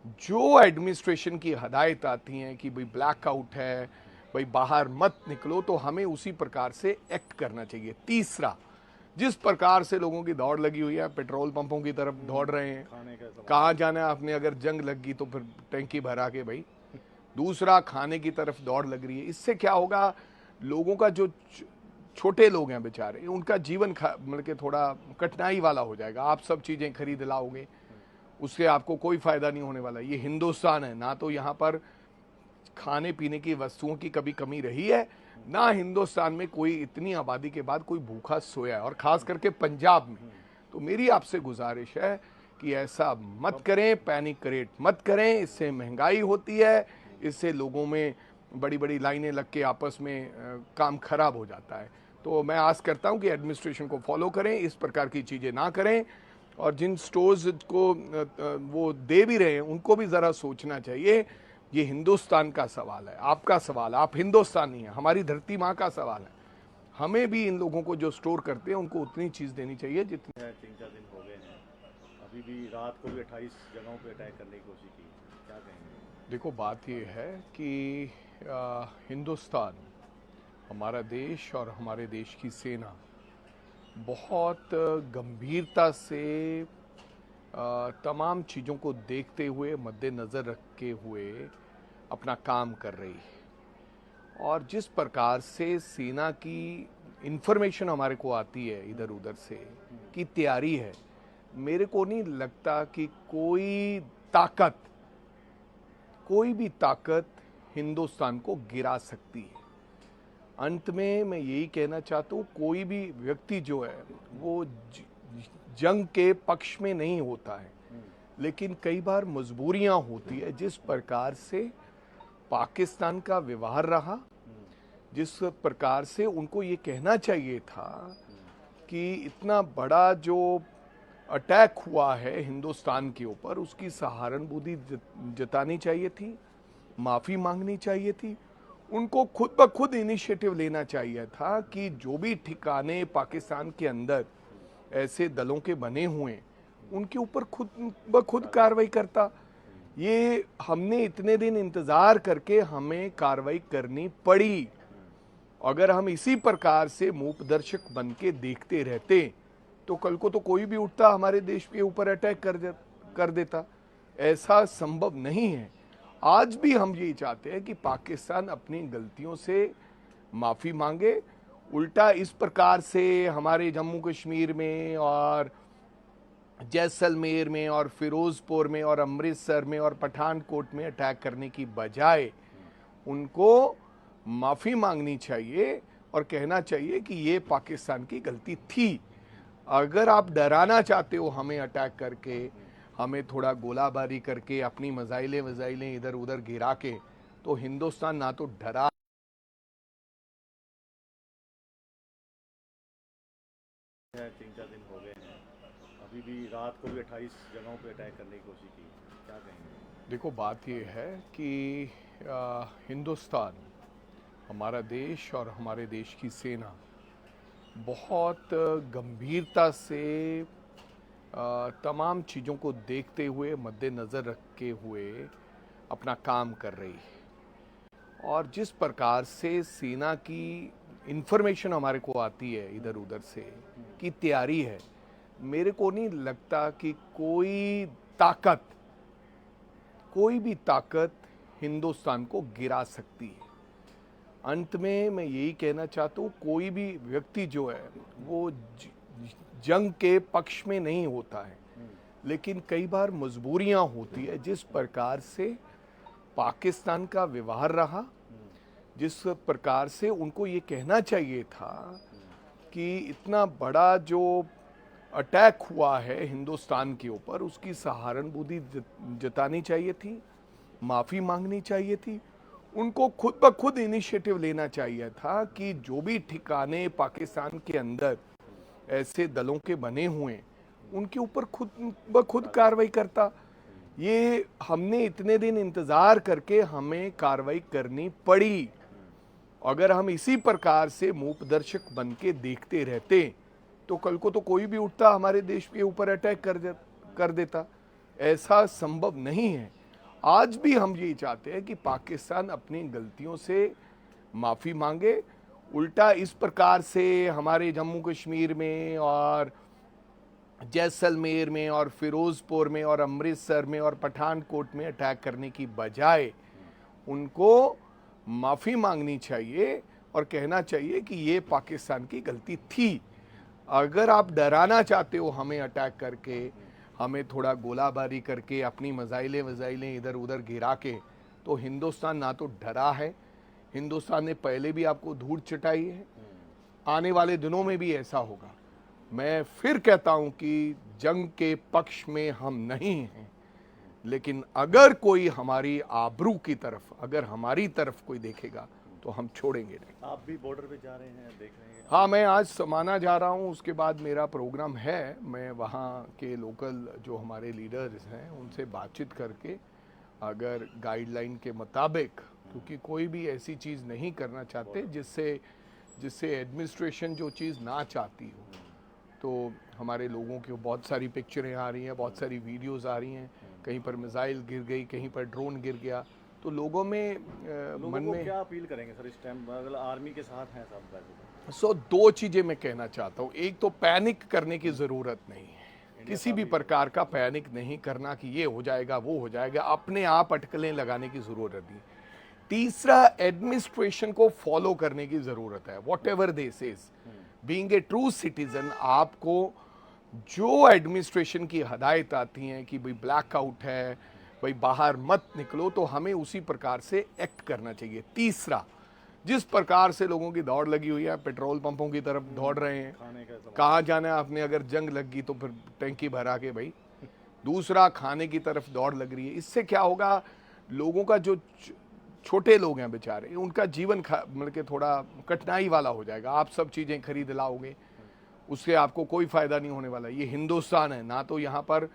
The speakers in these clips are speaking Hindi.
जो एडमिनिस्ट्रेशन की हदायत आती हैं कि भाई ब्लैकआउट है, भाई बाहर मत निकलो, तो हमें उसी प्रकार से एक्ट करना चाहिए। तीसरा, जिस प्रकार से लोगों की दौड़ लगी हुई है, पेट्रोल पंपों की तरफ दौड़ रहे हैं, खाने का सवाल कहाँ जाना है आपने, अगर जंग लग गई तो फिर टैंकी भरा के भाई। दूसरा, खाने की तरफ दौड़ लग रही है। इससे क्या होगा, लोगों का जो छोटे लोग हैं बेचारे, उनका जीवन मतलब कि थोड़ा कठिनाई वाला हो जाएगा। आप सब चीज़ें खरीद लाओगे, उससे आपको कोई फायदा नहीं होने वाला। ये हिंदुस्तान है ना, तो यहाँ पर खाने पीने की वस्तुओं की कभी कमी रही है ना, हिंदुस्तान में कोई इतनी आबादी के बाद कोई भूखा सोया है, और खास करके पंजाब में। तो मेरी आपसे गुजारिश है कि ऐसा मत करें, पैनिक क्रिएट मत करें। इससे महंगाई होती है, इससे लोगों में बड़ी बड़ी लाइनें लग के आपस में काम खराब हो जाता है। तो मैं आस करता हूं कि एडमिनिस्ट्रेशन को फॉलो करें, इस प्रकार की चीज़ें ना करें। और जिन स्टोर्स को वो दे भी रहे हैं, उनको भी ज़रा सोचना चाहिए। ये हिंदुस्तान का सवाल है, आपका सवाल है, आप हिंदुस्तानी हैं, हमारी धरती माँ का सवाल है। हमें भी इन लोगों को जो स्टोर करते हैं उनको उतनी चीज़ देनी चाहिए जितनी। 3-4 दिन हो गए हैं, अभी भी रात को भी 28 जगहों पे अटैक करने की कोशिश की, क्या कहेंगे? देखो, बात ये है कि हिंदुस्तान, हमारा देश और हमारे देश की सेना बहुत गंभीरता से तमाम चीज़ों को देखते हुए, मद्देनज़र रखे हुए अपना काम कर रही है। और जिस प्रकार से सेना की इंफॉर्मेशन हमारे को आती है इधर उधर से की तैयारी है, मेरे को नहीं लगता कि कोई भी ताकत हिंदुस्तान को गिरा सकती है। अंत में मैं यही कहना चाहता हूँ, कोई भी व्यक्ति जो है वो जंग के पक्ष में नहीं होता है, लेकिन कई बार मजबूरियां होती है। जिस प्रकार से पाकिस्तान का व्यवहार रहा, जिस प्रकार से उनको ये कहना चाहिए था कि इतना बड़ा जो अटैक हुआ है हिंदुस्तान के ऊपर, उसकी सहानुभूति जतानी चाहिए थी, माफ़ी मांगनी चाहिए थी। उनको खुद ब खुद इनिशिएटिव लेना चाहिए था कि जो भी ठिकाने पाकिस्तान के अंदर ऐसे दलों के बने हुए, उनके ऊपर खुद ब खुद कार्रवाई करता। ये हमने इतने दिन इंतज़ार करके हमें कार्रवाई करनी पड़ी। अगर हम इसी प्रकार से मूकदर्शक बन के देखते रहते, तो कल को तो कोई भी उठता हमारे देश के ऊपर अटैक कर देता। ऐसा संभव नहीं है। आज भी हम यही चाहते हैं कि पाकिस्तान अपनी गलतियों से माफ़ी मांगे। उल्टा इस प्रकार से हमारे जम्मू कश्मीर में और जैसलमेर में और फिरोजपुर में और अमृतसर में और पठानकोट में अटैक करने की बजाय उनको माफ़ी मांगनी चाहिए और कहना चाहिए कि ये पाकिस्तान की गलती थी। अगर आप डराना चाहते हो हमें अटैक करके, हमें थोड़ा गोलाबारी करके, अपनी मजाइलें इधर उधर गिरा के, तो हिंदुस्तान ना तो डरा। 3-4 दिन हो गए हैं, अभी भी रात को भी 28 जगहों पे अटैक करने की कोशिश की, क्या कहेंगे? देखो, बात ये है कि हिंदुस्तान, हमारा देश और हमारे देश की सेना बहुत गंभीरता से तमाम चीज़ों को देखते हुए, मद्देनज़र रखे हुए अपना काम कर रही है। और जिस प्रकार से सेना की इंफॉर्मेशन हमारे को आती है इधर उधर से की तैयारी है, मेरे को नहीं लगता कि कोई भी ताकत हिंदुस्तान को गिरा सकती है। अंत में मैं यही कहना चाहता हूँ, कोई भी व्यक्ति जो है वो जंग के पक्ष में नहीं होता है, लेकिन कई बार मजबूरियां होती है। जिस प्रकार से पाकिस्तान का व्यवहार रहा, जिस प्रकार से उनको ये कहना चाहिए था कि इतना बड़ा जो अटैक हुआ है हिंदुस्तान के ऊपर, उसकी सहानुभूति जतानी चाहिए थी, माफ़ी मांगनी चाहिए थी। उनको खुद ब खुद इनिशिएटिव लेना चाहिए था कि जो भी ठिकाने पाकिस्तान के अंदर ऐसे दलों के बने हुए, उनके ऊपर खुद ब खुद कार्रवाई करता। ये हमने इतने दिन इंतज़ार करके हमें कार्रवाई करनी पड़ी। अगर हम इसी प्रकार से मूकदर्शक बन के देखते रहते, तो कल को तो कोई भी उठता हमारे देश के ऊपर अटैक कर देता। ऐसा संभव नहीं है। आज भी हम यही चाहते हैं कि पाकिस्तान अपनी गलतियों से माफ़ी मांगे। उल्टा इस प्रकार से हमारे जम्मू कश्मीर में और जैसलमेर में और फिरोज़पुर में और अमृतसर में और पठानकोट में अटैक करने की बजाय उनको माफ़ी मांगनी चाहिए और कहना चाहिए कि ये पाकिस्तान की गलती थी। अगर आप डराना चाहते हो हमें अटैक करके, हमें थोड़ा गोलाबारी करके, अपनी मिसाइलें इधर उधर गिरा के, तो हिंदुस्तान ना तो डरा है, हिंदुस्तान ने पहले भी आपको धूल चटाई है, आने वाले दिनों में भी ऐसा होगा। मैं फिर कहता हूं कि जंग के पक्ष में हम नहीं हैं, लेकिन अगर कोई हमारी आबरू की तरफ, अगर हमारी तरफ कोई देखेगा तो हम छोड़ेंगे नहीं। आप भी बॉर्डर पे जा रहे हैं, देख रहे हैं? हाँ, मैं आज समाना जा रहा हूँ, उसके बाद मेरा प्रोग्राम है। मैं वहाँ के लोकल जो हमारे लीडर्स हैं उनसे बातचीत करके अगर गाइडलाइन के मुताबिक, क्योंकि कोई भी ऐसी चीज़ नहीं करना चाहते जिससे एडमिनिस्ट्रेशन जो चीज़ ना चाहती हो, तो हमारे लोगों की बहुत सारी पिक्चरें आ रही हैं, बहुत सारी वीडियोस आ रही हैं, कहीं पर मिसाइल गिर गई, कहीं पर ड्रोन गिर गया, तो लोगों में लोगों मन को में क्या अपील करेंगे सर इस टाइम, अगर आर्मी के साथ हैं सब वैसे? दो चीज़ें मैं कहना चाहता हूँ। एक तो पैनिक करने की ज़रूरत नहीं है, किसी भी प्रकार का पैनिक नहीं करना कि ये हो जाएगा वो हो जाएगा, अपने आप अटकलें लगाने की ज़रूरत नहीं। तीसरा, एडमिनिस्ट्रेशन को फॉलो करने की ज़रूरत है। What ever they says, being a true citizen, आपको जो एडमिनिस्ट्रेशन की हदायत आती हैं कि भाई ब्लैकआउट है, भाई बाहर मत निकलो, तो हमें उसी प्रकार से एक्ट करना चाहिए। तीसरा, जिस प्रकार से लोगों की दौड़ लगी हुई है, पेट्रोल पंपों की तरफ दौड़ रहे हैं, खाने का सवाल। कहाँ जाना है आपने, अगर जंग लग गई तो फिर टैंकी भरा के भाई। दूसरा, खाने की तरफ दौड़ लग रही है। इससे क्या होगा, लोगों का जो छोटे लोग हैं बेचारे, उनका जीवन मतलब कि थोड़ा कठिनाई वाला हो जाएगा। आप सब चीज़ें खरीद लाओगे, उससे आपको कोई फ़ायदा नहीं होने वाला। ये हिंदुस्तान है, ना तो यहाँ पर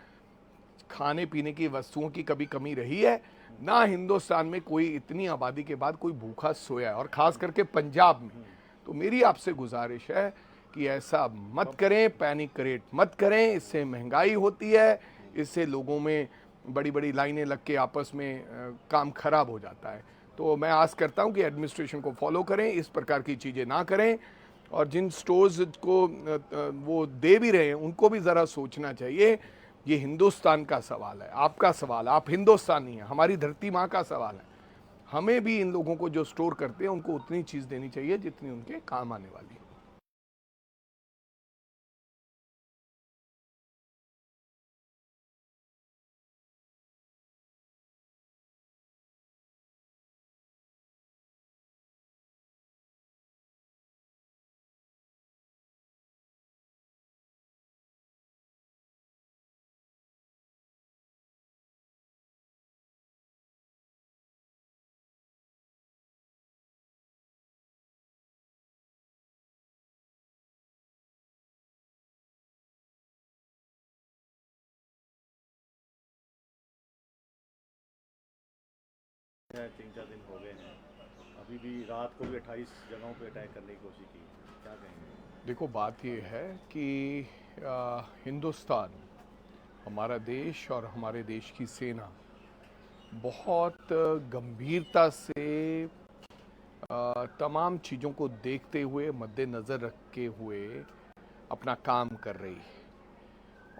खाने पीने की वस्तुओं की कभी कमी रही है, ना हिंदुस्तान में कोई इतनी आबादी के बाद कोई भूखा सोया है, और ख़ास करके पंजाब में। तो मेरी आपसे गुजारिश है कि ऐसा मत करें, पैनिक क्रिएट मत करें। इससे महंगाई होती है, इससे लोगों में बड़ी बड़ी लाइनें लग के आपस में काम खराब हो जाता है। तो मैं आस करता हूं कि एडमिनिस्ट्रेशन को फॉलो करें, इस प्रकार की चीज़ें ना करें, और जिन स्टोर्स को वो दे भी रहे हैं उनको भी ज़रा सोचना चाहिए। ये हिंदुस्तान का सवाल है, आपका सवाल, आप हिंदुस्तानी हैं, हमारी धरती माँ का सवाल है। हमें भी इन लोगों को जो स्टोर करते हैं उनको उतनी चीज़ देनी चाहिए जितनी उनके काम आने वाली है। तीन चार दिन हो गए हैं, अभी भी रात को भी 28 जगहों पे अटैक करने की कोशिश की, क्या कहेंगे? देखो, बात ये है कि हिंदुस्तान, हमारा देश और हमारे देश की सेना बहुत गंभीरता से तमाम चीज़ों को देखते हुए, मद्देनज़र रखे हुए अपना काम कर रही है।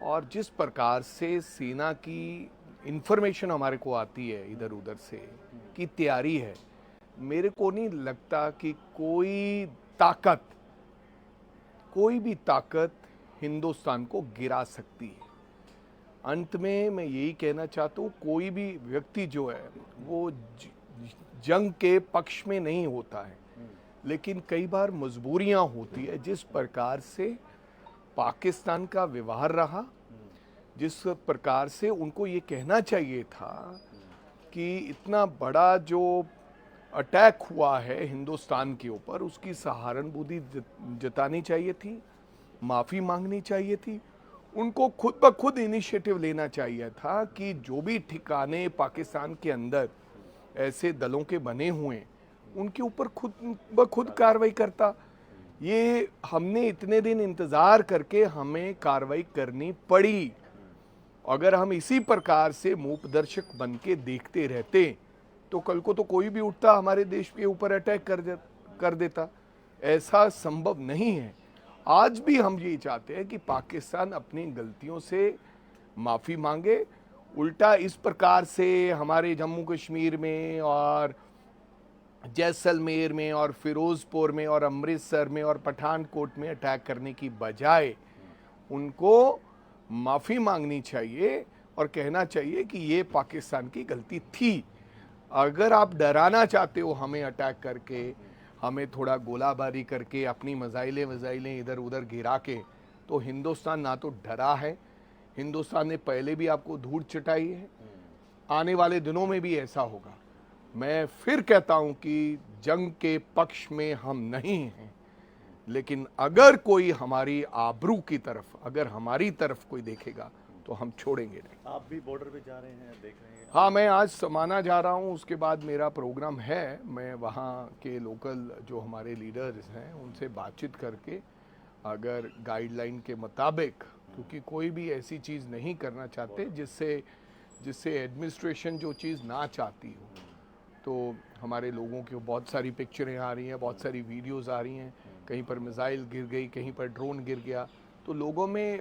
और जिस प्रकार से सेना की इंफॉर्मेशन हमारे को आती है इधर उधर से की तैयारी है, मेरे को नहीं लगता कि कोई भी ताकत हिंदुस्तान को गिरा सकती है। अंत में मैं यही कहना चाहता हूँ, कोई भी व्यक्ति जो है वो जंग के पक्ष में नहीं होता है, लेकिन कई बार मजबूरियां होती है। जिस प्रकार से पाकिस्तान का व्यवहार रहा, जिस प्रकार से उनको ये कहना चाहिए था कि इतना बड़ा जो अटैक हुआ है हिंदुस्तान के ऊपर, उसकी सहानुभूति जतानी चाहिए थी, माफ़ी मांगनी चाहिए थी। उनको खुद ब खुद इनिशिएटिव लेना चाहिए था कि जो भी ठिकाने पाकिस्तान के अंदर ऐसे दलों के बने हुए हैं, उनके ऊपर खुद ब खुद कार्रवाई करता। ये हमने इतने दिन इंतज़ार करके हमें कार्रवाई करनी पड़ी। अगर हम इसी प्रकार से मूकदर्शक बन के देखते रहते तो कल को तो कोई भी उठता हमारे देश के ऊपर अटैक कर देता। ऐसा संभव नहीं है। आज भी हम ये चाहते हैं कि पाकिस्तान अपनी गलतियों से माफ़ी मांगे। उल्टा इस प्रकार से हमारे जम्मू कश्मीर में और जैसलमेर में और फिरोज़पुर में और अमृतसर में और पठानकोट में अटैक करने की बजाय उनको माफ़ी मांगनी चाहिए और कहना चाहिए कि ये पाकिस्तान की गलती थी। अगर आप डराना चाहते हो हमें अटैक करके, हमें थोड़ा गोलाबारी करके, अपनी मिसाइलें इधर उधर गिरा के, तो हिंदुस्तान ना तो डरा है, हिंदुस्तान ने पहले भी आपको धूल चटाई है, आने वाले दिनों में भी ऐसा होगा। मैं फिर कहता हूं कि जंग के पक्ष में हम नहीं हैं, लेकिन अगर कोई हमारी आबरू की तरफ, अगर हमारी तरफ कोई देखेगा तो हम छोड़ेंगे नहीं। आप भी बॉर्डर पे जा रहे हैं, देख रहे हैं? हाँ, मैं आज समाना जा रहा हूँ, उसके बाद मेरा प्रोग्राम है। मैं वहाँ के लोकल जो हमारे लीडर्स हैं उनसे बातचीत करके अगर गाइडलाइन के मुताबिक, क्योंकि कोई भी ऐसी चीज़ नहीं करना चाहते जिससे एडमिनिस्ट्रेशन जो चीज़ ना चाहती हो, तो हमारे लोगों की बहुत सारी पिक्चरें आ रही हैं, बहुत सारी वीडियोस आ रही हैं, कहीं पर मिसाइल गिर गई, कहीं पर ड्रोन गिर गया, तो लोगों में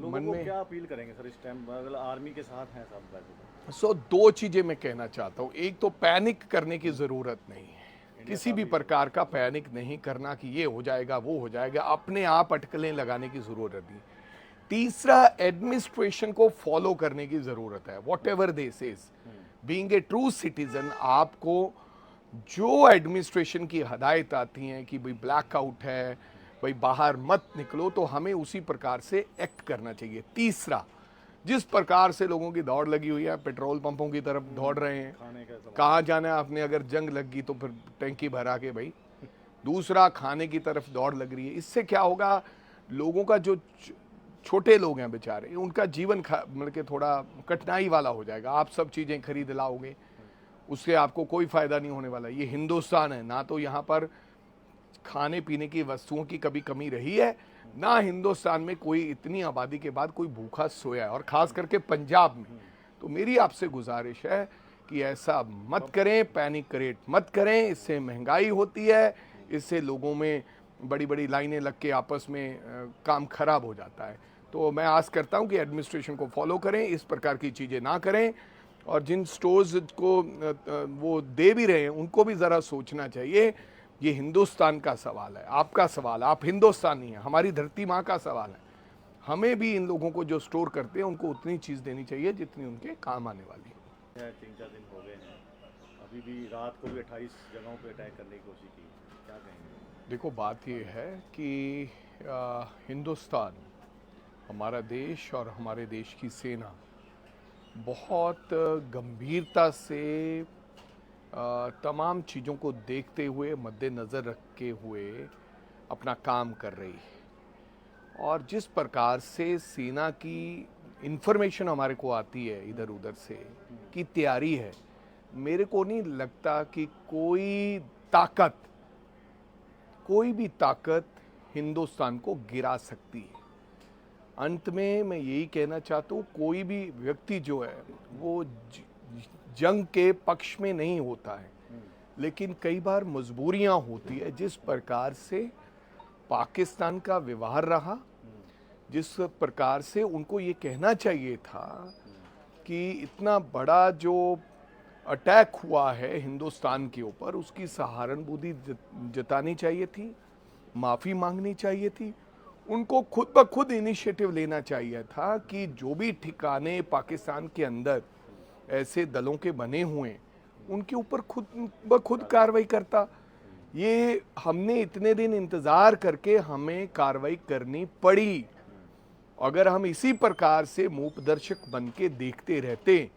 मन में क्या अपील करेंगे सर इस टाइम, अगर आर्मी के साथ हैं सब वैसे? सो दो चीज़ें मैं कहना चाहता हूँ। एक तो पैनिक करने की ज़रूरत नहीं है, किसी भी प्रकार का पैनिक नहीं करना कि ये हो जाएगा वो हो जाएगा, अपने आप अटकलें लगाने की ज़रूरत नहीं। तीसरा, एडमिनिस्ट्रेशन को फॉलो करने की ज़रूरत है। What ever they says, being a true citizen, आपको जो एडमिनिस्ट्रेशन की हदायत आती हैं कि भाई ब्लैकआउट है, भाई बाहर मत निकलो, तो हमें उसी प्रकार से एक्ट करना चाहिए। तीसरा, जिस प्रकार से लोगों की दौड़ लगी हुई है, पेट्रोल पंपों की तरफ दौड़ रहे हैं, खाने का सवाल। कहाँ जाना है आपने, अगर जंग लग गई तो फिर टैंकी भरा के भाई। दूसरा, खाने की तरफ दौड़ लग रही है। इससे क्या होगा, लोगों का जो छोटे लोग हैं बेचारे, उनका जीवन मतलब कि थोड़ा कठिनाई वाला हो जाएगा। आप सब चीज़ें खरीद लाओगे, उससे आपको कोई फ़ायदा नहीं होने वाला। ये हिंदुस्तान है, ना तो यहाँ पर खाने पीने की वस्तुओं की कभी कमी रही है, ना हिंदुस्तान में कोई इतनी आबादी के बाद कोई भूखा सोया है, और ख़ास करके पंजाब में। तो मेरी आपसे गुजारिश है कि ऐसा मत करें, पैनिक क्रिएट मत करें। इससे महंगाई होती है, इससे लोगों में बड़ी बड़ी लाइनें लग के आपस में काम खराब हो जाता है। तो मैं आस करता हूं कि एडमिनिस्ट्रेशन को फॉलो करें, इस प्रकार की चीज़ें ना करें, और जिन स्टोर्स को वो दे भी रहे हैं उनको भी ज़रा सोचना चाहिए। ये हिंदुस्तान का सवाल है, आपका सवाल है, आप हिंदुस्तानी हैं, हमारी धरती माँ का सवाल है। हमें भी इन लोगों को जो स्टोर करते हैं उनको उतनी चीज़ देनी चाहिए जितनी उनके काम आने वाली है। 3-4 दिन हो गए हैं, अभी भी रात को भी 28 जगहों पे अटैक करने की कोशिश की, क्या कहेंगे? देखो, बात ये है कि हिंदुस्तान, हमारा देश और हमारे देश की सेना बहुत गंभीरता से तमाम चीज़ों को देखते हुए, मद्देनज़र रखे हुए अपना काम कर रही है। और जिस प्रकार से सेना की इंफॉर्मेशन हमारे को आती है इधर उधर से की तैयारी है, मेरे को नहीं लगता कि कोई भी ताकत हिंदुस्तान को गिरा सकती है। अंत में मैं यही कहना चाहता हूँ, कोई भी व्यक्ति जो है वो जंग के पक्ष में नहीं होता है, लेकिन कई बार मजबूरियां होती है। जिस प्रकार से पाकिस्तान का व्यवहार रहा, जिस प्रकार से उनको ये कहना चाहिए था कि इतना बड़ा जो अटैक हुआ है हिंदुस्तान के ऊपर, उसकी सहानुभूति जतानी चाहिए थी, माफ़ी मांगनी चाहिए थी। उनको खुद ब खुद इनिशिएटिव लेना चाहिए था कि जो भी ठिकाने पाकिस्तान के अंदर ऐसे दलों के बने हुए हैं, उनके ऊपर खुद ब खुद कार्रवाई करता। ये हमने इतने दिन इंतज़ार करके हमें कार्रवाई करनी पड़ी। अगर हम इसी प्रकार से मूकदर्शक बन के देखते रहते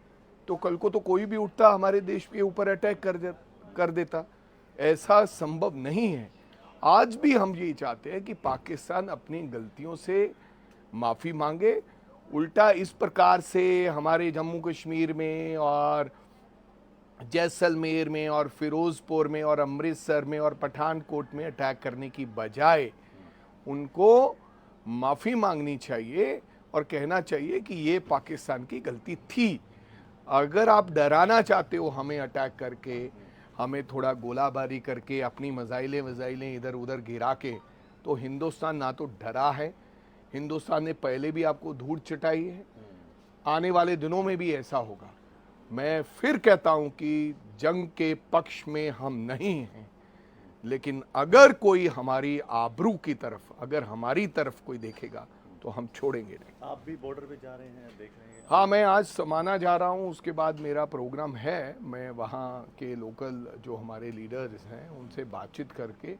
तो कल को तो कोई भी उठता हमारे देश के ऊपर अटैक कर देता। ऐसा संभव नहीं है। आज भी हम यही चाहते हैं कि पाकिस्तान अपनी गलतियों से माफ़ी मांगे। उल्टा इस प्रकार से हमारे जम्मू कश्मीर में और जैसलमेर में और फिरोज़पुर में और अमृतसर में और पठानकोट में अटैक करने की बजाय उनको माफ़ी मांगनी चाहिए और कहना चाहिए कि ये पाकिस्तान की गलती थी। अगर आप डराना चाहते हो हमें अटैक करके, हमें थोड़ा गोलाबारी करके, अपनी मिसाइलें इधर उधर गिरा के, तो हिंदुस्तान ना तो डरा है, हिंदुस्तान ने पहले भी आपको धूल चटाई है, आने वाले दिनों में भी ऐसा होगा। मैं फिर कहता हूं कि जंग के पक्ष में हम नहीं हैं, लेकिन अगर कोई हमारी आबरू की तरफ, अगर हमारी तरफ कोई देखेगा तो हम छोड़ेंगे नहीं। आप भी बॉर्डर पे जा रहे हैं, देख रहे हैं? हाँ, मैं आज समाना जा रहा हूँ, उसके बाद मेरा प्रोग्राम है। मैं वहाँ के लोकल जो हमारे लीडर्स हैं उनसे बातचीत करके,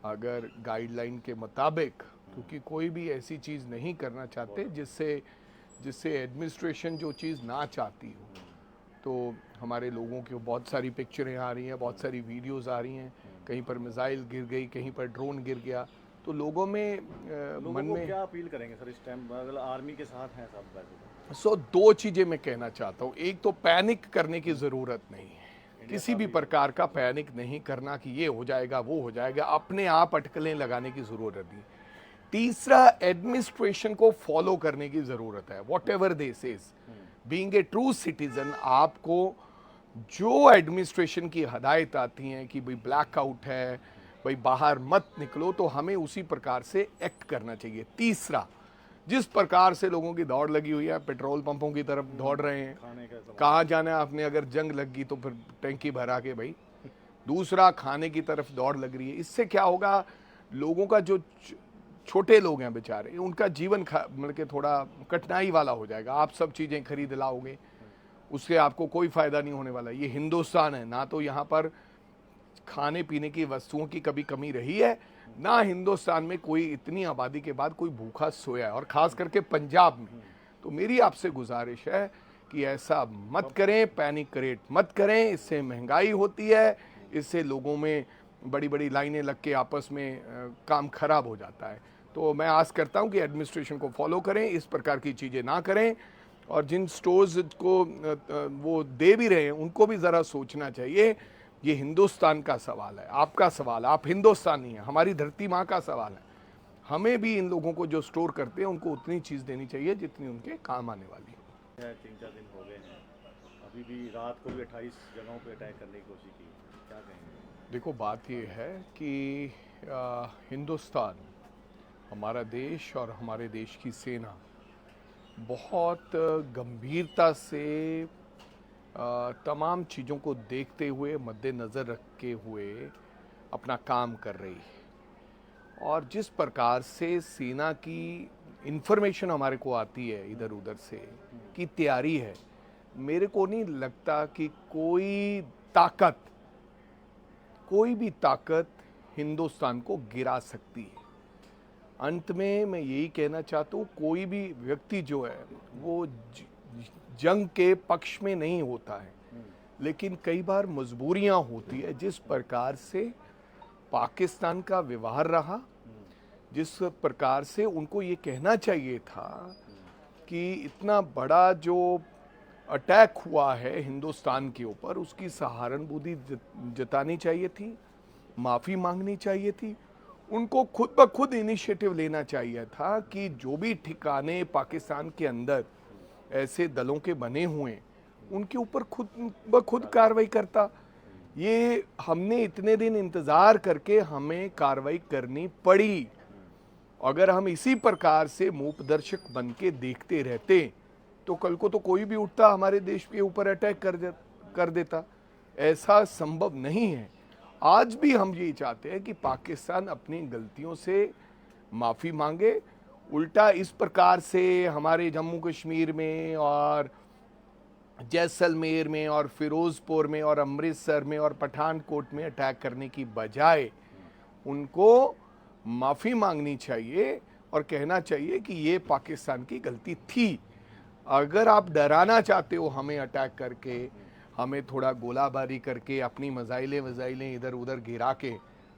अगर गाइडलाइन के मुताबिक, क्योंकि कोई भी ऐसी चीज़ नहीं करना चाहते जिससे एडमिनिस्ट्रेशन जो चीज़ ना चाहती हो, तो हमारे लोगों की बहुत सारी पिक्चरें आ रही हैं, बहुत सारी वीडियोस आ रही हैं, कहीं पर मिसाइल गिर गई, कहीं पर ड्रोन गिर गया, तो लोगों में लोगों मन को में क्या अपील करेंगे सर इस टाइम, अगर आर्मी के साथ हैं सब वैसे? सो दो चीज़ें मैं कहना चाहता हूँ। एक तो पैनिक करने की ज़रूरत नहीं है, किसी भी प्रकार का पैनिक नहीं करना कि ये हो जाएगा वो हो जाएगा, अपने आप अटकलें लगाने की ज़रूरत नहीं। तीसरा, एडमिनिस्ट्रेशन को फॉलो करने की ज़रूरत है, what ever they says. Being a true citizen, आपको जो एडमिनिस्ट्रेशन की हदायत आती हैं कि भाई ब्लैकआउट है, भाई बाहर मत निकलो, तो हमें उसी प्रकार से एक्ट करना चाहिए। तीसरा, जिस प्रकार से लोगों की दौड़ लगी हुई है, पेट्रोल पंपों की तरफ दौड़ रहे हैं, खाने का सामान। कहाँ जाना है आपने, अगर जंग लग गई तो फिर टैंकी भरा के भाई। दूसरा, खाने की तरफ दौड़ लग रही है। इससे क्या होगा, लोगों का जो छोटे लोग हैं बेचारे, उनका जीवन मतलब कि थोड़ा कठिनाई वाला हो जाएगा। आप सब चीज़ें खरीद लाओगे, उससे आपको कोई फ़ायदा नहीं होने वाला। ये हिंदुस्तान है, ना तो यहाँ पर खाने पीने की वस्तुओं की कभी कमी रही है, ना हिंदुस्तान में कोई इतनी आबादी के बाद कोई भूखा सोया है, और ख़ास करके पंजाब में। तो मेरी आपसे गुजारिश है कि ऐसा मत करें, पैनिक क्रिएट मत करें, इससे महंगाई होती है, इससे लोगों में बड़ी बड़ी लाइनें लग के आपस में काम खराब हो जाता है। तो मैं आस करता हूं कि एडमिनिस्ट्रेशन को फॉलो करें, इस प्रकार की चीज़ें ना करें, और जिन स्टोर्स को वो दे भी रहे हैं उनको भी ज़रा सोचना चाहिए। ये हिंदुस्तान का सवाल है, आपका सवाल, आप हिंदुस्तानी हैं, हमारी धरती माँ का सवाल है। हमें भी इन लोगों को जो स्टोर करते हैं उनको उतनी चीज़ देनी चाहिए जितनी उनके काम आने वाली है। 3-4 दिन हो गए हैं, अभी भी रात को भी 28 जगहों पे अटैक करने की कोशिश की, क्या कहेंगे? देखो, बात ये है कि हिंदुस्तान, हमारा देश और हमारे देश की सेना बहुत गंभीरता से तमाम चीज़ों को देखते हुए, मद्देनज़र रखे हुए अपना काम कर रही है। और जिस प्रकार से सेना की इंफॉर्मेशन हमारे को आती है इधर उधर से की तैयारी है, मेरे को नहीं लगता कि कोई भी ताकत हिंदुस्तान को गिरा सकती है। अंत में मैं यही कहना चाहता हूँ, कोई भी व्यक्ति जो है वो जंग के पक्ष में नहीं होता है, लेकिन कई बार मजबूरियां होती है। जिस प्रकार से पाकिस्तान का व्यवहार रहा, जिस प्रकार से उनको ये कहना चाहिए था कि इतना बड़ा जो अटैक हुआ है हिंदुस्तान के ऊपर, उसकी सहानुभूति जतानी चाहिए थी, माफ़ी मांगनी चाहिए थी, उनको खुद ब खुद इनिशिएटिव लेना चाहिए था कि जो भी ठिकाने पाकिस्तान के अंदर ऐसे दलों के बने हुए हैं उनके ऊपर खुद ब खुद कार्रवाई करता। ये हमने इतने दिन इंतज़ार करके हमें कार्रवाई करनी पड़ी। अगर हम इसी प्रकार से मूकदर्शक बन के देखते रहते तो कल को तो कोई भी उठता हमारे देश के ऊपर अटैक कर देता। ऐसा संभव नहीं है। आज भी हम यही चाहते हैं कि पाकिस्तान अपनी गलतियों से माफ़ी मांगे। उल्टा इस प्रकार से हमारे जम्मू कश्मीर में और जैसलमेर में और फिरोज़पुर में और अमृतसर में और पठानकोट में अटैक करने की बजाय उनको माफ़ी मांगनी चाहिए और कहना चाहिए कि ये पाकिस्तान की गलती थी। अगर आप डराना चाहते हो हमें अटैक करके, हमें थोड़ा गोलाबारी करके, अपनी मिसाइलें इधर उधर गिरा के,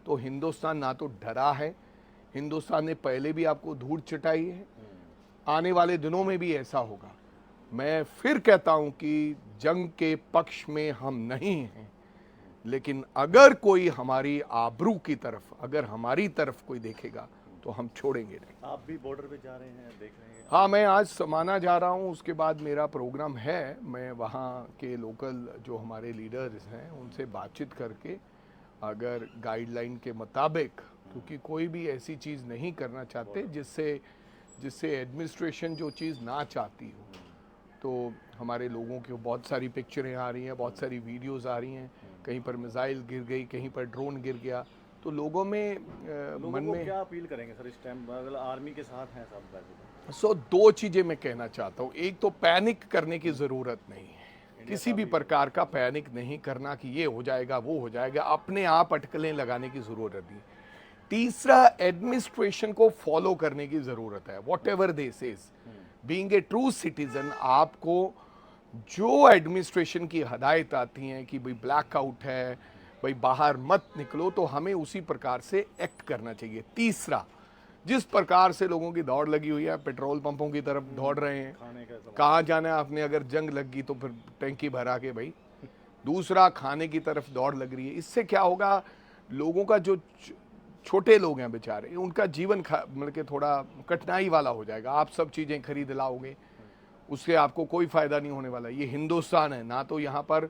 तो हिंदुस्तान ना तो डरा है, हिंदुस्तान ने पहले भी आपको धूल चटाई है, आने वाले दिनों में भी ऐसा होगा। मैं फिर कहता हूं कि जंग के पक्ष में हम नहीं हैं, लेकिन अगर कोई हमारी आबरू की तरफ, अगर हमारी तरफ कोई देखेगा तो हम छोड़ेंगे नहीं। आप भी बॉर्डर पे जा रहे हैं, देख रहे हैं? हाँ, मैं आज समाना जा रहा हूँ, उसके बाद मेरा प्रोग्राम है। मैं वहाँ के लोकल जो हमारे लीडर्स हैं उनसे बातचीत करके अगर गाइडलाइन के मुताबिक, क्योंकि कोई भी ऐसी चीज़ नहीं करना चाहते जिससे जिससे एडमिनिस्ट्रेशन जो चीज़ ना चाहती हो, तो हमारे लोगों की बहुत सारी पिक्चरें आ रही हैं, बहुत सारी वीडियोस आ रही हैं, कहीं पर मिसाइल गिर गई, कहीं पर ड्रोन गिर गया, तो लोगों में लोगों मन को में क्या अपील करेंगे सर इस टाइम, अगर आर्मी के साथ हैं सब वैसे दो चीज़ें मैं कहना चाहता हूँ। एक तो पैनिक करने की ज़रूरत नहीं है, किसी भी प्रकार का पैनिक नहीं करना कि ये हो जाएगा वो हो जाएगा, अपने आप अटकलें लगाने की ज़रूरत नहीं। तीसरा, एडमिनिस्ट्रेशन को फॉलो करने की ज़रूरत है। What ever they says, being a true citizen, आपको जो एडमिनिस्ट्रेशन की हदायत आती हैं कि भाई ब्लैकआउट है, भाई बाहर मत निकलो, तो हमें उसी प्रकार से एक्ट करना चाहिए। तीसरा, जिस प्रकार से लोगों की दौड़ लगी हुई है, पेट्रोल पंपों की तरफ दौड़ रहे हैं, खाने का सामान। कहाँ जाना है आपने, अगर जंग लग गई तो फिर टैंकी भरा के भाई। दूसरा, खाने की तरफ दौड़ लग रही है। इससे क्या होगा, लोगों का जो छोटे लोग हैं बेचारे, उनका जीवन मतलब कि थोड़ा कठिनाई वाला हो जाएगा। आप सब चीज़ें खरीद लाओगे, उससे आपको कोई फ़ायदा नहीं होने वाला। ये हिंदुस्तान है, ना तो यहाँ पर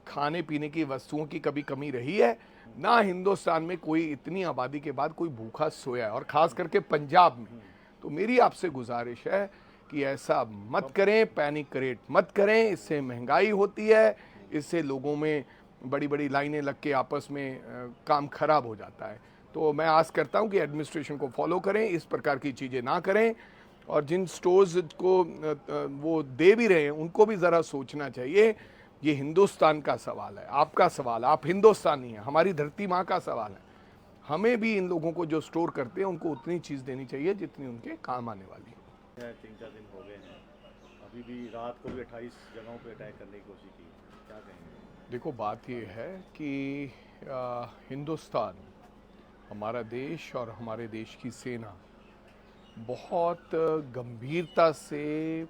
खाने पीने की वस्तुओं की कभी कमी रही है, ना हिंदुस्तान में कोई इतनी आबादी के बाद कोई भूखा सोया है, और ख़ास करके पंजाब में। तो मेरी आपसे गुजारिश है कि ऐसा मत करें, पैनिक क्रिएट मत करें। इससे महंगाई होती है, इससे लोगों में बड़ी बड़ी लाइनें लग के आपस में काम खराब हो जाता है। तो मैं आस करता हूं कि एडमिनिस्ट्रेशन को फॉलो करें, इस प्रकार की चीज़ें ना करें, और जिन स्टोर्स को वो दे भी रहे हैं उनको भी ज़रा सोचना चाहिए। ये हिंदुस्तान का सवाल है, आपका सवाल, आप हिंदुस्तानी हैं, हमारी धरती माँ का सवाल है। हमें भी इन लोगों को जो स्टोर करते हैं उनको उतनी चीज़ देनी चाहिए जितनी उनके काम आने वाली है। 3-4 दिन हो गए हैं, अभी भी रात को भी 28 जगहों पे अटैक करने की कोशिश की, क्या कहेंगे? देखो, बात ये है कि हिंदुस्तान, हमारा देश और हमारे देश की सेना बहुत गंभीरता से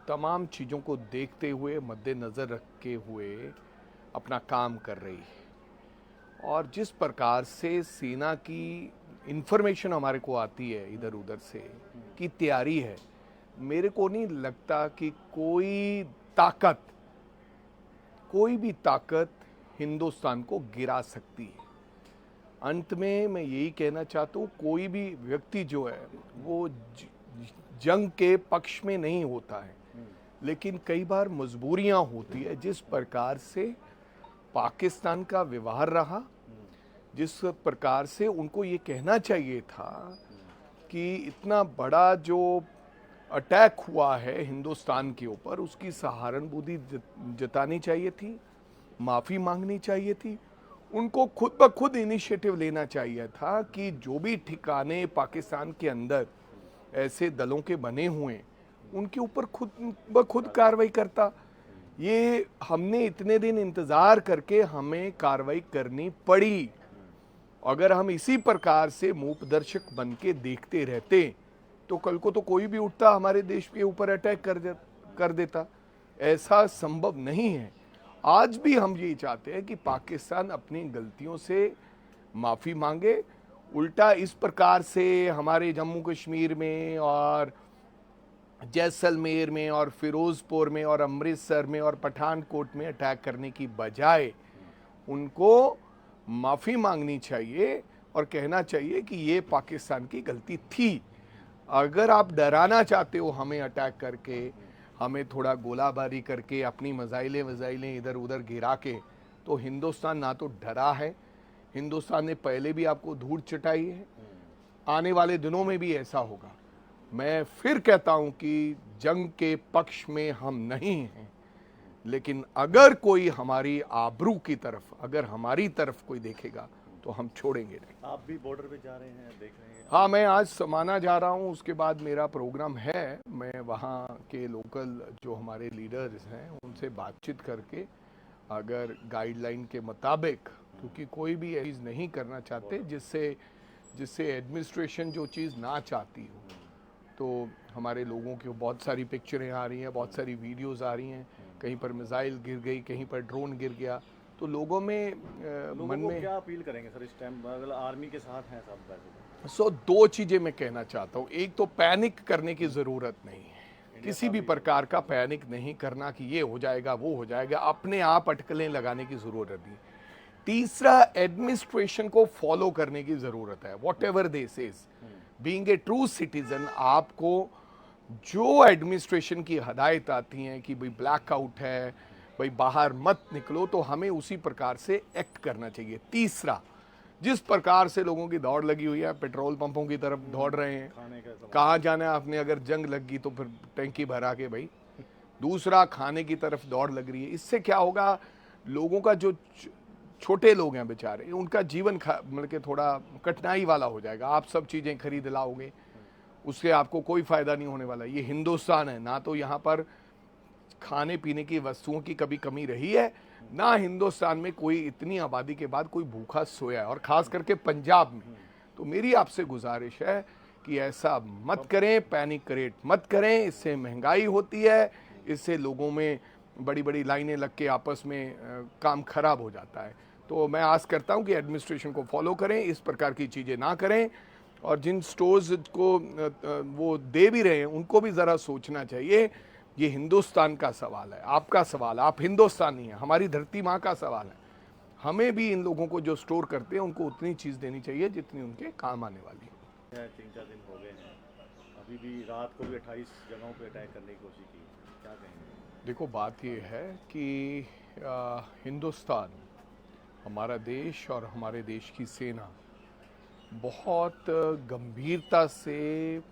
तमाम चीज़ों को देखते हुए, मद्देनज़र रखे हुए अपना काम कर रही है। और जिस प्रकार से सेना की इंफॉर्मेशन हमारे को आती है इधर उधर से की तैयारी है, मेरे को नहीं लगता कि कोई भी ताकत हिंदुस्तान को गिरा सकती है। अंत में मैं यही कहना चाहता हूँ, कोई भी व्यक्ति जो है वो जंग के पक्ष में नहीं होता है, लेकिन कई बार मजबूरियां होती है। जिस प्रकार से पाकिस्तान का व्यवहार रहा, जिस प्रकार से उनको ये कहना चाहिए था कि इतना बड़ा जो अटैक हुआ है हिंदुस्तान के ऊपर, उसकी सहानुभूति जतानी चाहिए थी, माफ़ी मांगनी चाहिए थी। उनको खुद ब खुद इनिशिएटिव लेना चाहिए था कि जो भी ठिकाने पाकिस्तान के अंदर ऐसे दलों के बने हुए, उनके ऊपर खुद ब खुद कार्रवाई करता। ये हमने इतने दिन इंतज़ार करके हमें कार्रवाई करनी पड़ी। अगर हम इसी प्रकार से मूकदर्शक बन के देखते रहते, तो कल को तो कोई भी उठता हमारे देश के ऊपर अटैक कर देता। ऐसा संभव नहीं है। आज भी हम यही चाहते हैं कि पाकिस्तान अपनी गलतियों से माफ़ी मांगे। उल्टा इस प्रकार से हमारे जम्मू कश्मीर में और जैसलमेर में और फिरोज़पुर में और अमृतसर में और पठानकोट में अटैक करने की बजाय उनको माफ़ी मांगनी चाहिए और कहना चाहिए कि ये पाकिस्तान की गलती थी। अगर आप डराना चाहते हो हमें अटैक करके, हमें थोड़ा गोलाबारी करके, अपनी मिसाइलें इधर उधर गिरा के, तो हिंदुस्तान ना तो डरा है, हिंदुस्तान ने पहले भी आपको धूल चटाई है, आने वाले दिनों में भी ऐसा होगा। मैं फिर कहता हूं कि जंग के पक्ष में हम नहीं हैं, लेकिन अगर कोई हमारी आबरू की तरफ, अगर हमारी तरफ कोई देखेगा तो हम छोड़ेंगे नहीं। आप भी बॉर्डर पे जा रहे हैं, देख रहे हैं? हाँ, मैं आज समाना जा रहा हूँ, उसके बाद मेरा प्रोग्राम है। मैं वहाँ के लोकल जो हमारे लीडर्स हैं उनसे बातचीत करके अगर गाइडलाइन के मुताबिक, क्योंकि कोई भी चीज़ नहीं करना चाहते जिससे एडमिनिस्ट्रेशन जो चीज़ ना चाहती हो, तो हमारे लोगों की बहुत सारी पिक्चरें आ रही हैं, बहुत सारी वीडियोस आ रही हैं, कहीं पर मिसाइल गिर गई, कहीं पर ड्रोन गिर गया, तो लोगों में लोगों मन को में क्या अपील करेंगे सर इस टाइम, अगर आर्मी के साथ हैं सब वैसे दो चीजें मैं कहना चाहता हूं। एक तो पैनिक करने की जरूरत नहीं है, किसी भी प्रकार का पैनिक नहीं करना कि ये हो जाएगा वो हो जाएगा, अपने आप अटकलें लगाने की जरूरत नहीं। तीसरा, एडमिनिस्ट्रेशन को फॉलो करने की जरूरत है। What ever this is, being a true citizen, आपको जो एडमिनिस्ट्रेशन की हदायत आती हैं कि भाई ब्लैकआउट है, भाई बाहर मत निकलो, तो हमें उसी प्रकार से एक्ट करना चाहिए। तीसरा, जिस प्रकार से लोगों की दौड़ लगी हुई है, पेट्रोल पंपों की तरफ दौड़ रहे हैं, खाने का सामान। कहाँ जाना है आपने, अगर जंग लग गई तो फिर टैंकी भरा के भाई। दूसरा, खाने की तरफ दौड़ लग रही है। इससे क्या होगा, लोगों का जो छोटे लोग हैं बेचारे, उनका जीवन मतलब कि थोड़ा कठिनाई वाला हो जाएगा। आप सब चीज़ें खरीद लाओगे, उससे आपको कोई फायदा नहीं होने वाला। ये हिंदुस्तान है, ना तो यहाँ पर खाने पीने की वस्तुओं की कभी कमी रही है, ना हिंदुस्तान में कोई इतनी आबादी के बाद कोई भूखा सोया है, और खास करके पंजाब में। तो मेरी आपसे गुजारिश है कि ऐसा मत करें, पैनिक क्रिएट मत करें। इससे महंगाई होती है, इससे लोगों में बड़ी बड़ी लाइनें लग के आपस में काम खराब हो जाता है। तो मैं आस करता हूं कि एडमिनिस्ट्रेशन को फॉलो करें, इस प्रकार की चीज़ें ना करें, और जिन स्टोर्स को वो दे भी रहे हैं उनको भी ज़रा सोचना चाहिए। ये हिंदुस्तान का सवाल है, आपका सवाल है, आप हिंदुस्तानी हैं, हमारी धरती माँ का सवाल है। हमें भी इन लोगों को जो स्टोर करते हैं उनको उतनी चीज़ देनी चाहिए जितनी उनके काम आने वाली है। 3-4 दिन हो गए हैं, अभी भी रात को भी 28 जगहों पे अटैक करने की कोशिश की, क्या कहेंगे? देखो, बात ये है कि हिंदुस्तान, हमारा देश और हमारे देश की सेना बहुत गंभीरता से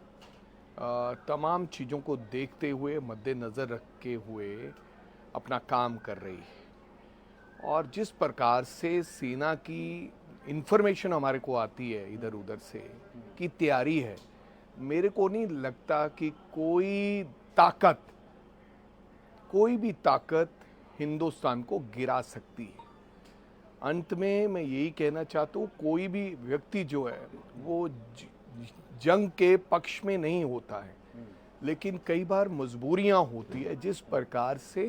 तमाम चीज़ों को देखते हुए, मद्देनज़र रखे हुए अपना काम कर रही है। और जिस प्रकार से सेना की इंफॉर्मेशन हमारे को आती है इधर उधर से की तैयारी है, मेरे को नहीं लगता कि कोई भी ताकत हिंदुस्तान को गिरा सकती है। अंत में मैं यही कहना चाहता हूँ, कोई भी व्यक्ति जो है वो जंग के पक्ष में नहीं होता है, लेकिन कई बार मजबूरियां होती है। जिस प्रकार से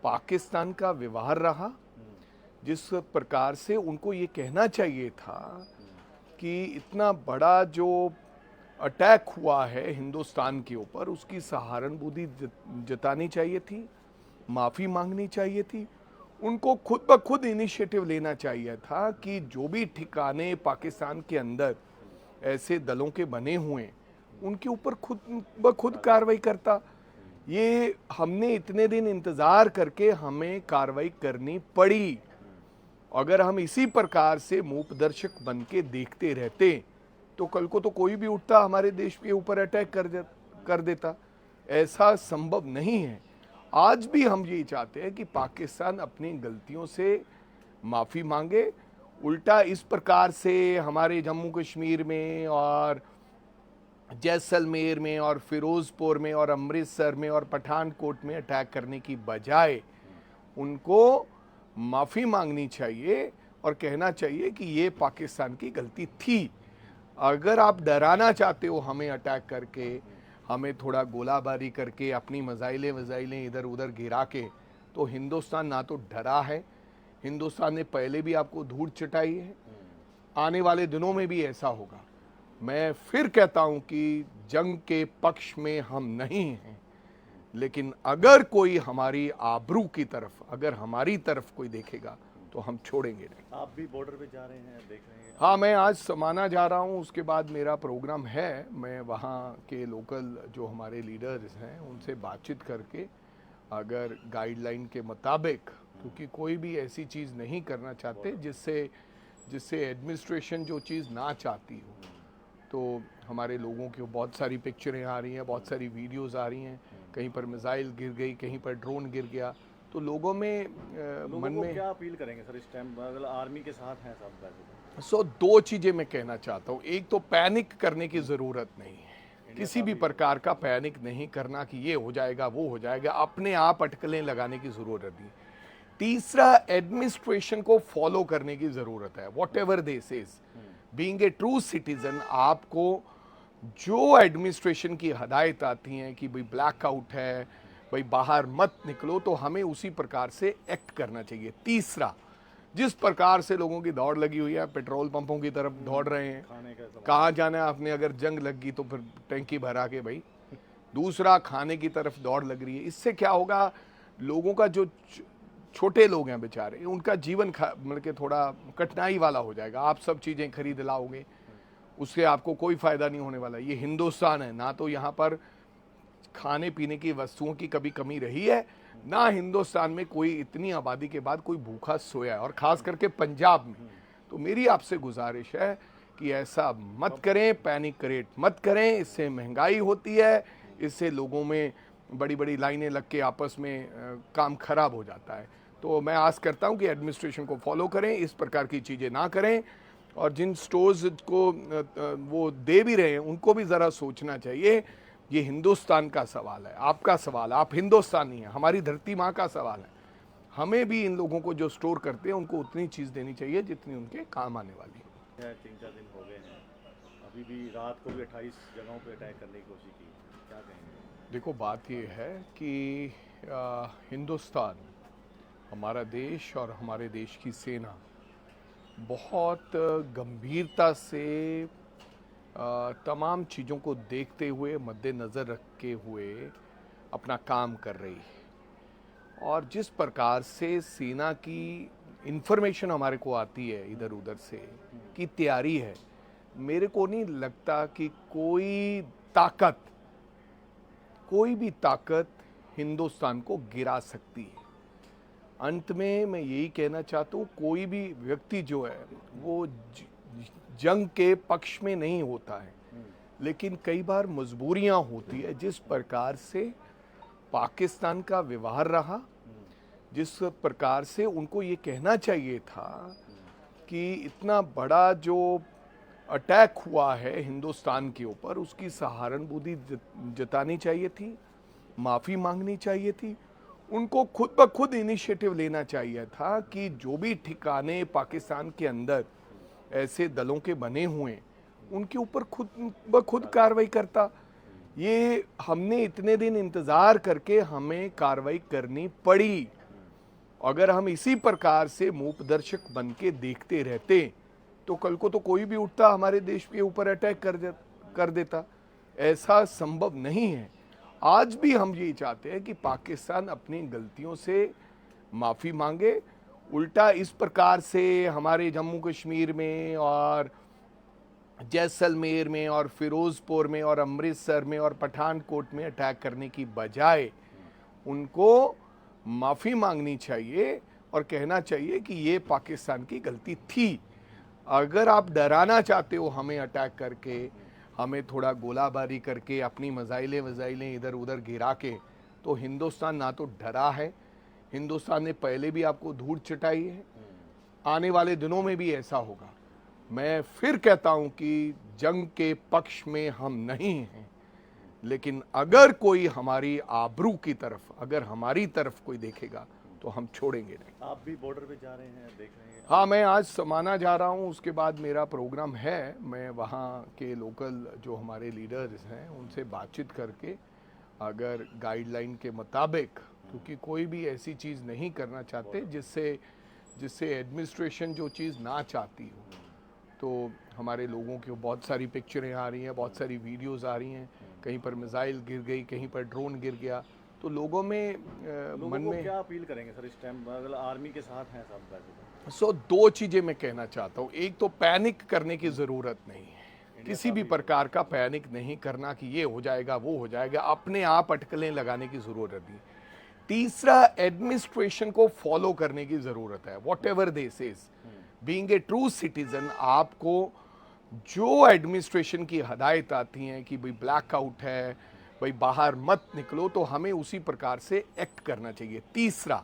पाकिस्तान का व्यवहार रहा, जिस प्रकार से उनको ये कहना चाहिए था कि इतना बड़ा जो अटैक हुआ है हिंदुस्तान के ऊपर, उसकी सहानुभूति जतानी चाहिए थी, माफ़ी मांगनी चाहिए थी। उनको खुद ब खुद इनिशिएटिव लेना चाहिए था कि जो भी ठिकाने पाकिस्तान के अंदर ऐसे दलों के बने हुए हैं, उनके ऊपर खुद ब खुद कार्रवाई करता। ये हमने इतने दिन इंतज़ार करके हमें कार्रवाई करनी पड़ी। अगर हम इसी प्रकार से मूकदर्शक बन के देखते रहते तो कल को तो कोई भी उठता हमारे देश के ऊपर अटैक कर देता। ऐसा संभव नहीं है। आज भी हम यही चाहते हैं कि पाकिस्तान अपनी गलतियों से माफ़ी मांगे। उल्टा इस प्रकार से हमारे जम्मू कश्मीर में और जैसलमेर में और फिरोज़पुर में और अमृतसर में और पठानकोट में अटैक करने की बजाय उनको माफ़ी मांगनी चाहिए और कहना चाहिए कि ये पाकिस्तान की गलती थी। अगर आप डराना चाहते हो हमें अटैक करके, हमें थोड़ा गोलाबारी करके, अपनी मज़ाइलें इधर उधर गिरा के, तो हिंदुस्तान ना तो डरा है, हिंदुस्तान ने पहले भी आपको धूल चटाई है, आने वाले दिनों में भी ऐसा होगा। मैं फिर कहता हूं कि जंग के पक्ष में हम नहीं हैं, लेकिन अगर कोई हमारी आबरू की तरफ, अगर हमारी तरफ कोई देखेगा तो हम छोड़ेंगे नहीं। आप भी बॉर्डर पे जा रहे हैं, देख रहे हैं? हाँ, मैं आज समाना जा रहा हूँ, उसके बाद मेरा प्रोग्राम है। मैं वहाँ के लोकल जो हमारे लीडर्स हैं उनसे बातचीत करके, अगर गाइडलाइन के मुताबिक, क्योंकि कोई भी ऐसी चीज़ नहीं करना चाहते जिससे एडमिनिस्ट्रेशन जो चीज़ ना चाहती हो, तो हमारे लोगों की बहुत सारी पिक्चरें आ रही हैं, बहुत सारी वीडियोस आ रही हैं, कहीं पर मिसाइल गिर गई, कहीं पर ड्रोन गिर गया, तो लोगों में मन में क्या अपील करेंगे सर इस टाइम, अगर आर्मी के साथ हैं सब वैसे? दो चीज़ें मैं कहना चाहता हूँ। एक तो पैनिक करने की ज़रूरत नहीं है, किसी भी प्रकार का पैनिक नहीं करना कि ये हो जाएगा वो हो जाएगा, अपने आप अटकलें लगाने की ज़रूरत नहीं। तीसरा, एडमिनिस्ट्रेशन को फॉलो करने की ज़रूरत है। What ever this is, being a true citizen, आपको जो एडमिनिस्ट्रेशन की हदायत आती हैं कि भाई ब्लैकआउट है, भाई बाहर मत निकलो, तो हमें उसी प्रकार से एक्ट करना चाहिए। तीसरा, जिस प्रकार से लोगों की दौड़ लगी हुई है, पेट्रोल पंपों की तरफ दौड़ रहे हैं। खाने का सवाल। कहाँ जाना है आपने, अगर जंग लग गई तो फिर टैंकी भरा के भाई। दूसरा, खाने की तरफ दौड़ लग रही है। इससे क्या होगा, लोगों का जो छोटे लोग हैं बेचारे, उनका जीवन मतलब कि थोड़ा कठिनाई वाला हो जाएगा। आप सब चीज़ें खरीद लाओगे, उससे आपको कोई फ़ायदा नहीं होने वाला। ये हिंदुस्तान है, ना तो यहाँ पर खाने पीने की वस्तुओं की कभी कमी रही है, ना हिंदुस्तान में कोई इतनी आबादी के बाद कोई भूखा सोया है, और ख़ास करके पंजाब में। तो मेरी आपसे गुजारिश है कि ऐसा मत करें, पैनिक क्रिएट मत करें। इससे महंगाई होती है, इससे लोगों में बड़ी बड़ी लाइनें लग के आपस में काम खराब हो जाता है। तो मैं आस करता हूं कि एडमिनिस्ट्रेशन को फॉलो करें, इस प्रकार की चीज़ें ना करें। और जिन स्टोर्स को वो दे भी रहे हैं, उनको भी ज़रा सोचना चाहिए। ये हिंदुस्तान का सवाल है, आपका सवाल है, आप हिंदुस्तानी हैं, हमारी धरती माँ का सवाल है। हमें भी इन लोगों को जो स्टोर करते हैं उनको उतनी चीज़ देनी चाहिए जितनी उनके काम आने वाली है। 3-4 दिन हो गए हैं, अभी भी रात को भी 28 जगहों पे अटैक करने की कोशिश की, क्या कहेंगे? देखो, बात ये है कि हिंदुस्तान, हमारा देश और हमारे देश की सेना बहुत गंभीरता से तमाम चीज़ों को देखते हुए, मद्देनज़र रखे हुए अपना काम कर रही है। और जिस प्रकार से सेना की इंफॉर्मेशन हमारे को आती है इधर उधर से की तैयारी है, मेरे को नहीं लगता कि कोई भी ताकत हिंदुस्तान को गिरा सकती है। अंत में मैं यही कहना चाहता हूँ, कोई भी व्यक्ति जो है वो जंग के पक्ष में नहीं होता है, लेकिन कई बार मजबूरियां होती है। जिस प्रकार से पाकिस्तान का व्यवहार रहा, जिस प्रकार से उनको ये कहना चाहिए था कि इतना बड़ा जो अटैक हुआ है हिंदुस्तान के ऊपर, उसकी सहानुभूति जतानी चाहिए थी, माफ़ी मांगनी चाहिए थी। उनको खुद ब खुद इनिशिएटिव लेना चाहिए था कि जो भी ठिकाने पाकिस्तान के अंदर ऐसे दलों के बने हुए, उनके ऊपर खुद ब खुद कार्रवाई करता। ये हमने इतने दिन इंतज़ार करके हमें कार्रवाई करनी पड़ी। अगर हम इसी प्रकार से मूकदर्शक बन के देखते रहते तो कल को तो कोई भी उठता हमारे देश के ऊपर अटैक कर देता। ऐसा संभव नहीं है। आज भी हम ये चाहते हैं कि पाकिस्तान अपनी गलतियों से माफ़ी मांगे। उल्टा इस प्रकार से हमारे जम्मू कश्मीर में और जैसलमेर में और फिरोज़पुर में और अमृतसर में और पठानकोट में अटैक करने की बजाय उनको माफ़ी मांगनी चाहिए और कहना चाहिए कि ये पाकिस्तान की गलती थी। अगर आप डराना चाहते हो हमें अटैक करके, हमें थोड़ा गोलाबारी करके, अपनी मिसाइलें इधर उधर गिरा के, तो हिंदुस्तान ना तो डरा है, हिंदुस्तान ने पहले भी आपको धूल चटाई है, आने वाले दिनों में भी ऐसा होगा। मैं फिर कहता हूं कि जंग के पक्ष में हम नहीं हैं, लेकिन अगर कोई हमारी आबरू की तरफ, अगर हमारी तरफ कोई देखेगा तो हम छोड़ेंगे नहीं। आप भी बॉर्डर पे जा रहे हैं, देख रहे हैं? हाँ, मैं आज समाना जा रहा हूँ, उसके बाद मेरा प्रोग्राम है। मैं वहाँ के लोकल जो हमारे लीडर्स हैं उनसे बातचीत करके, अगर गाइडलाइन के मुताबिक, क्योंकि कोई भी ऐसी चीज़ नहीं करना चाहते जिससे एडमिनिस्ट्रेशन जो चीज़ ना चाहती हो। तो हमारे लोगों की बहुत सारी पिक्चरें आ रही हैं, बहुत सारी वीडियोस आ रही हैं, कहीं पर मिसाइल गिर गई, कहीं पर ड्रोन गिर गया, तो लोगों में मन में क्या अपील करेंगे सर इस टाइम, अगर आर्मी के साथ हैं सब वैसे? सो दो चीज़ें मैं कहना चाहता हूँ। एक तो पैनिक करने की ज़रूरत नहीं है, किसी भी प्रकार का पैनिक नहीं करना कि ये हो जाएगा वो हो जाएगा, अपने आप अटकलें लगाने की ज़रूरत नहीं। तीसरा, एडमिनिस्ट्रेशन को फॉलो करने की ज़रूरत है। What ever they says, being a true citizen, आपको जो एडमिनिस्ट्रेशन की हदायत आती हैं कि भाई ब्लैकआउट है, भाई बाहर मत निकलो, तो हमें उसी प्रकार से एक्ट करना चाहिए। तीसरा,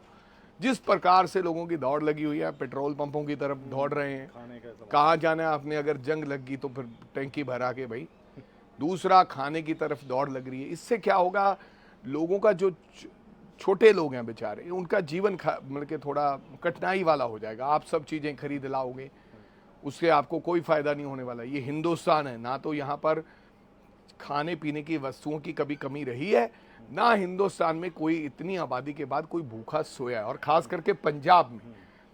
जिस प्रकार से लोगों की दौड़ लगी हुई है, पेट्रोल पंपों की तरफ दौड़ रहे हैं, खाने का सवाल। कहाँ जाना है आपने, अगर जंग लग गई तो फिर टैंकी भरा के भाई। दूसरा, खाने की तरफ दौड़ लग रही है। इससे क्या होगा, लोगों का जो छोटे लोग हैं बेचारे, उनका जीवन मतलब कि थोड़ा कठिनाई वाला हो जाएगा। आप सब चीज़ें खरीद लाओगे, उससे आपको कोई फ़ायदा नहीं होने वाला। ये हिंदुस्तान है, ना तो यहाँ पर खाने पीने की वस्तुओं की कभी कमी रही है, ना हिंदुस्तान में कोई इतनी आबादी के बाद कोई भूखा सोया है, और ख़ास करके पंजाब में।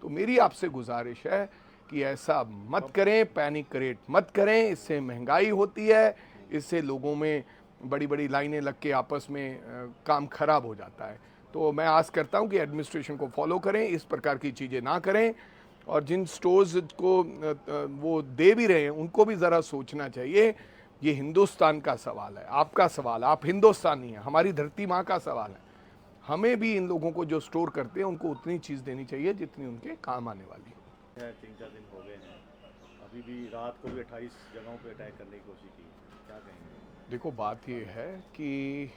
तो मेरी आपसे गुजारिश है कि ऐसा मत करें, पैनिक क्रिएट मत करें। इससे महंगाई होती है, इससे लोगों में बड़ी बड़ी लाइनें लग के आपस में काम खराब हो जाता है। तो मैं आस करता हूं कि एडमिनिस्ट्रेशन को फॉलो करें, इस प्रकार की चीज़ें ना करें। और जिन स्टोर्स को वो दे भी रहे हैं उनको भी ज़रा सोचना चाहिए। ये हिंदुस्तान का सवाल है, आपका सवाल है, आप हिंदुस्तानी हैं, हमारी धरती माँ का सवाल है। हमें भी इन लोगों को जो स्टोर करते हैं उनको उतनी चीज़ देनी चाहिए जितनी उनके काम आने वाली है। 3-4 दिन हो गए हैं, अभी भी रात को भी 28 जगहों पे अटैक करने की कोशिश की, क्या कहेंगे? देखो, बात ये है कि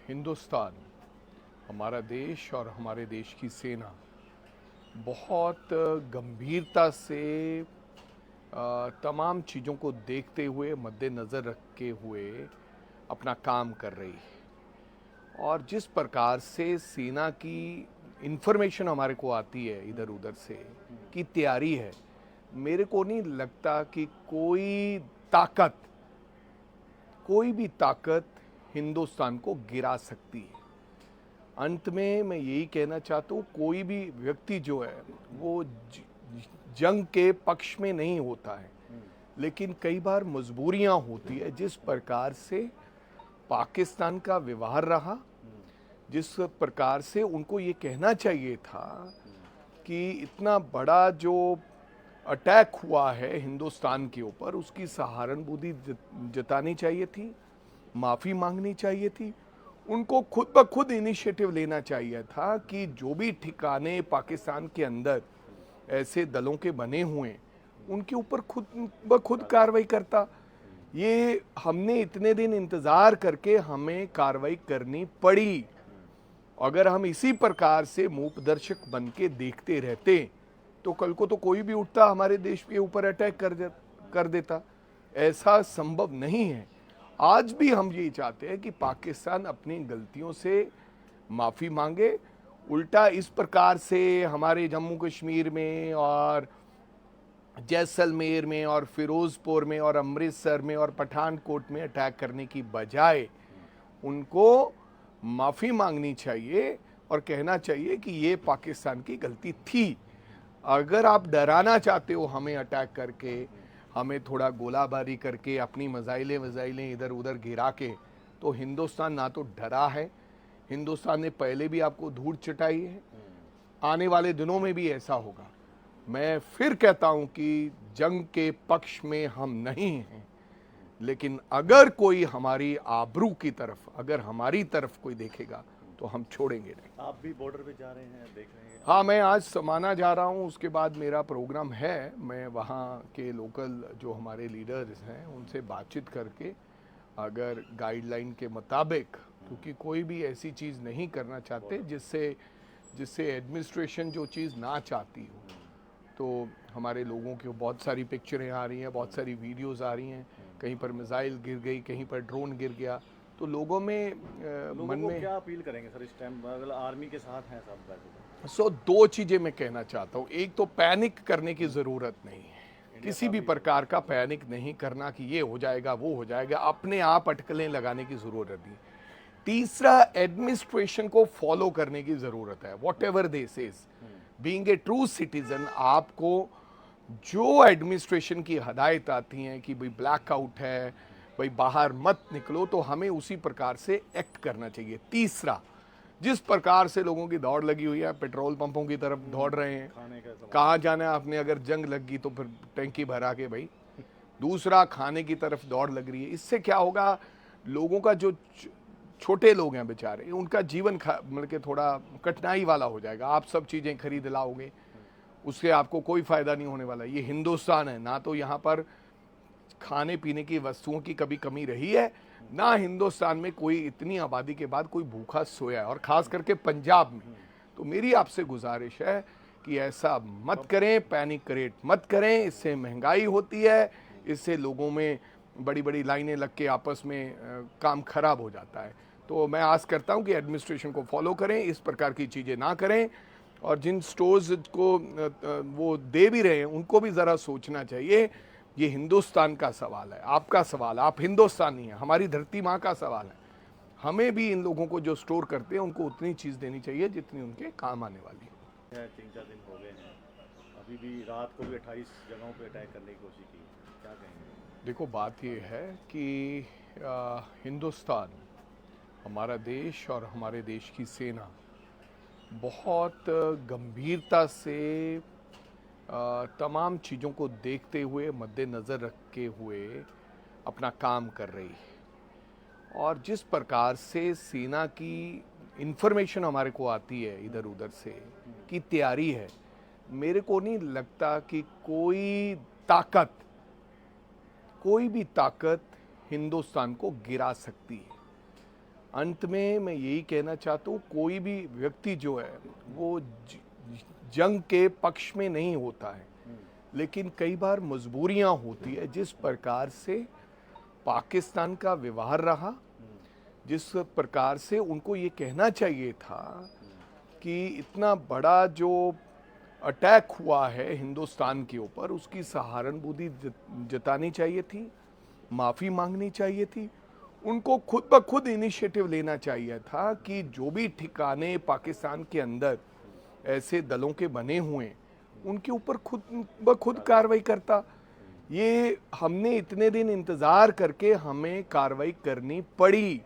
हिंदुस्तान, हमारा देश और हमारे देश की सेना बहुत गंभीरता से तमाम चीज़ों को देखते हुए, मद्देनज़र रखे हुए अपना काम कर रही है। और जिस प्रकार से सेना की इंफॉर्मेशन हमारे को आती है इधर उधर से की तैयारी है, मेरे को नहीं लगता कि कोई भी ताकत हिंदुस्तान को गिरा सकती है। अंत में मैं यही कहना चाहता हूँ, कोई भी व्यक्ति जो है वो जंग के पक्ष में नहीं होता है, लेकिन कई बार मजबूरियां होती है। जिस प्रकार से पाकिस्तान का व्यवहार रहा, जिस प्रकार से उनको ये कहना चाहिए था कि इतना बड़ा जो अटैक हुआ है हिंदुस्तान के ऊपर, उसकी सहानुभूति जतानी चाहिए थी, माफ़ी मांगनी चाहिए थी। उनको खुद ब खुद इनिशिएटिव लेना चाहिए था कि जो भी ठिकाने पाकिस्तान के अंदर ऐसे दलों के बने हुए हैं उनके ऊपर खुद ब खुद कार्रवाई करता। ये हमने इतने दिन इंतज़ार करके हमें कार्रवाई करनी पड़ी। अगर हम इसी प्रकार से मूकदर्शक बन के देखते रहते तो कल को तो कोई भी उठता हमारे देश के ऊपर अटैक कर देता। ऐसा संभव नहीं है। आज भी हम यही चाहते हैं कि पाकिस्तान अपनी गलतियों से माफ़ी मांगे। उल्टा इस प्रकार से हमारे जम्मू कश्मीर में और जैसलमेर में और फिरोज़पुर में और अमृतसर में और पठानकोट में अटैक करने की बजाय उनको माफ़ी मांगनी चाहिए और कहना चाहिए कि ये पाकिस्तान की गलती थी। अगर आप डराना चाहते हो हमें अटैक करके, हमें थोड़ा गोलाबारी करके, अपनी मिसाइलें इधर उधर गिरा के, तो हिंदुस्तान ना तो डरा है, हिंदुस्तान ने पहले भी आपको धूल चटाई है, आने वाले दिनों में भी ऐसा होगा। मैं फिर कहता हूं कि जंग के पक्ष में हम नहीं हैं, लेकिन अगर कोई हमारी आबरू की तरफ, अगर हमारी तरफ कोई देखेगा तो हम छोड़ेंगे नहीं। आप भी बॉर्डर पे जा रहे हैं, देख रहे हैं? हाँ, मैं आज समाना जा रहा हूँ, उसके बाद मेरा प्रोग्राम है। मैं वहाँ के लोकल जो हमारे लीडर्स हैं उनसे बातचीत करके अगर गाइडलाइन के मुताबिक, क्योंकि कोई भी ऐसी चीज़ नहीं करना चाहते जिससे एडमिनिस्ट्रेशन जो चीज़ ना चाहती हो। तो हमारे लोगों की बहुत सारी पिक्चरें आ रही हैं, बहुत सारी वीडियोस आ रही हैं, कहीं पर मिसाइल गिर गई, कहीं पर ड्रोन गिर गया, तो लोगों मन में क्या अपील करेंगे सर इस टाइम? मतलब आर्मी के साथ हैं सब बैठे। दो चीज़ें मैं कहना चाहता हूँ। एक तो पैनिक करने की ज़रूरत नहीं है, किसी भी प्रकार का पैनिक नहीं करना कि ये हो जाएगा वो हो जाएगा, अपने आप अटकलें लगाने की ज़रूरत नहीं। तीसरा, एडमिनिस्ट्रेशन को फॉलो करने की ज़रूरत है। What ever they says, being a true citizen, आपको जो एडमिनिस्ट्रेशन की हदायत आती हैं कि भाई ब्लैकआउट है, भाई बाहर मत निकलो, तो हमें उसी प्रकार से एक्ट करना चाहिए। तीसरा, जिस प्रकार से लोगों की दौड़ लगी हुई है, पेट्रोल पंपों की तरफ दौड़ रहे हैं, कहाँ जाना है आपने? अगर जंग लग गई तो फिर टैंकी भरा के भाई। दूसरा, खाने की तरफ दौड़ लग रही है। इससे क्या होगा, लोगों का जो छोटे लोग हैं बेचारे, उनका जीवन मतलब के थोड़ा कठिनाई वाला हो जाएगा। आप सब चीज़ें खरीद लाओगे, उससे आपको कोई फ़ायदा नहीं होने वाला। ये हिंदुस्तान है, ना तो यहाँ पर खाने पीने की वस्तुओं की कभी कमी रही है, ना हिंदुस्तान में कोई इतनी आबादी के बाद कोई भूखा सोया है, और ख़ास करके पंजाब में। तो मेरी आपसे गुजारिश है कि ऐसा मत करें, पैनिक क्रिएट मत करें। इससे महंगाई होती है, इससे लोगों में बड़ी बड़ी लाइनें लग के आपस में काम खराब हो जाता है। तो मैं आस करता हूं कि एडमिनिस्ट्रेशन को फॉलो करें, इस प्रकार की चीज़ें ना करें। और जिन स्टोर्स को वो दे भी रहे हैं उनको भी ज़रा सोचना चाहिए। ये हिंदुस्तान का सवाल है, आपका सवाल है, आप हिंदुस्तानी हैं, हमारी धरती माँ का सवाल है। हमें भी इन लोगों को जो स्टोर करते हैं उनको उतनी चीज़ देनी चाहिए जितनी उनके काम आने वाली है। है 3-4 दिन हो गए हैं, अभी भी रात को भी 28 जगहों पे अटैक करने की कोशिश की, क्या कहेंगे? देखो, बात ये है कि हिंदुस्तान, हमारा देश और हमारे देश की सेना बहुत गंभीरता से तमाम चीज़ों को देखते हुए, मद्देनज़र रखे हुए अपना काम कर रही है। और जिस प्रकार से सेना की इंफॉर्मेशन हमारे को आती है इधर उधर से की तैयारी है, मेरे को नहीं लगता कि कोई भी ताकत हिंदुस्तान को गिरा सकती है। अंत में मैं यही कहना चाहता हूँ, कोई भी व्यक्ति जो है वो जंग के पक्ष में नहीं होता है, लेकिन कई बार मजबूरियां होती है। जिस प्रकार से पाकिस्तान का व्यवहार रहा, जिस प्रकार से उनको ये कहना चाहिए था कि इतना बड़ा जो अटैक हुआ है हिंदुस्तान के ऊपर, उसकी सहानुभूति जतानी चाहिए थी, माफ़ी मांगनी चाहिए थी। उनको खुद ब खुद इनिशिएटिव लेना चाहिए था कि जो भी ठिकाने पाकिस्तान के अंदर ऐसे दलों के बने हुए हैं, उनके ऊपर खुद ब खुद कार्रवाई करता। ये हमने इतने दिन इंतज़ार करके हमें कार्रवाई करनी पड़ी।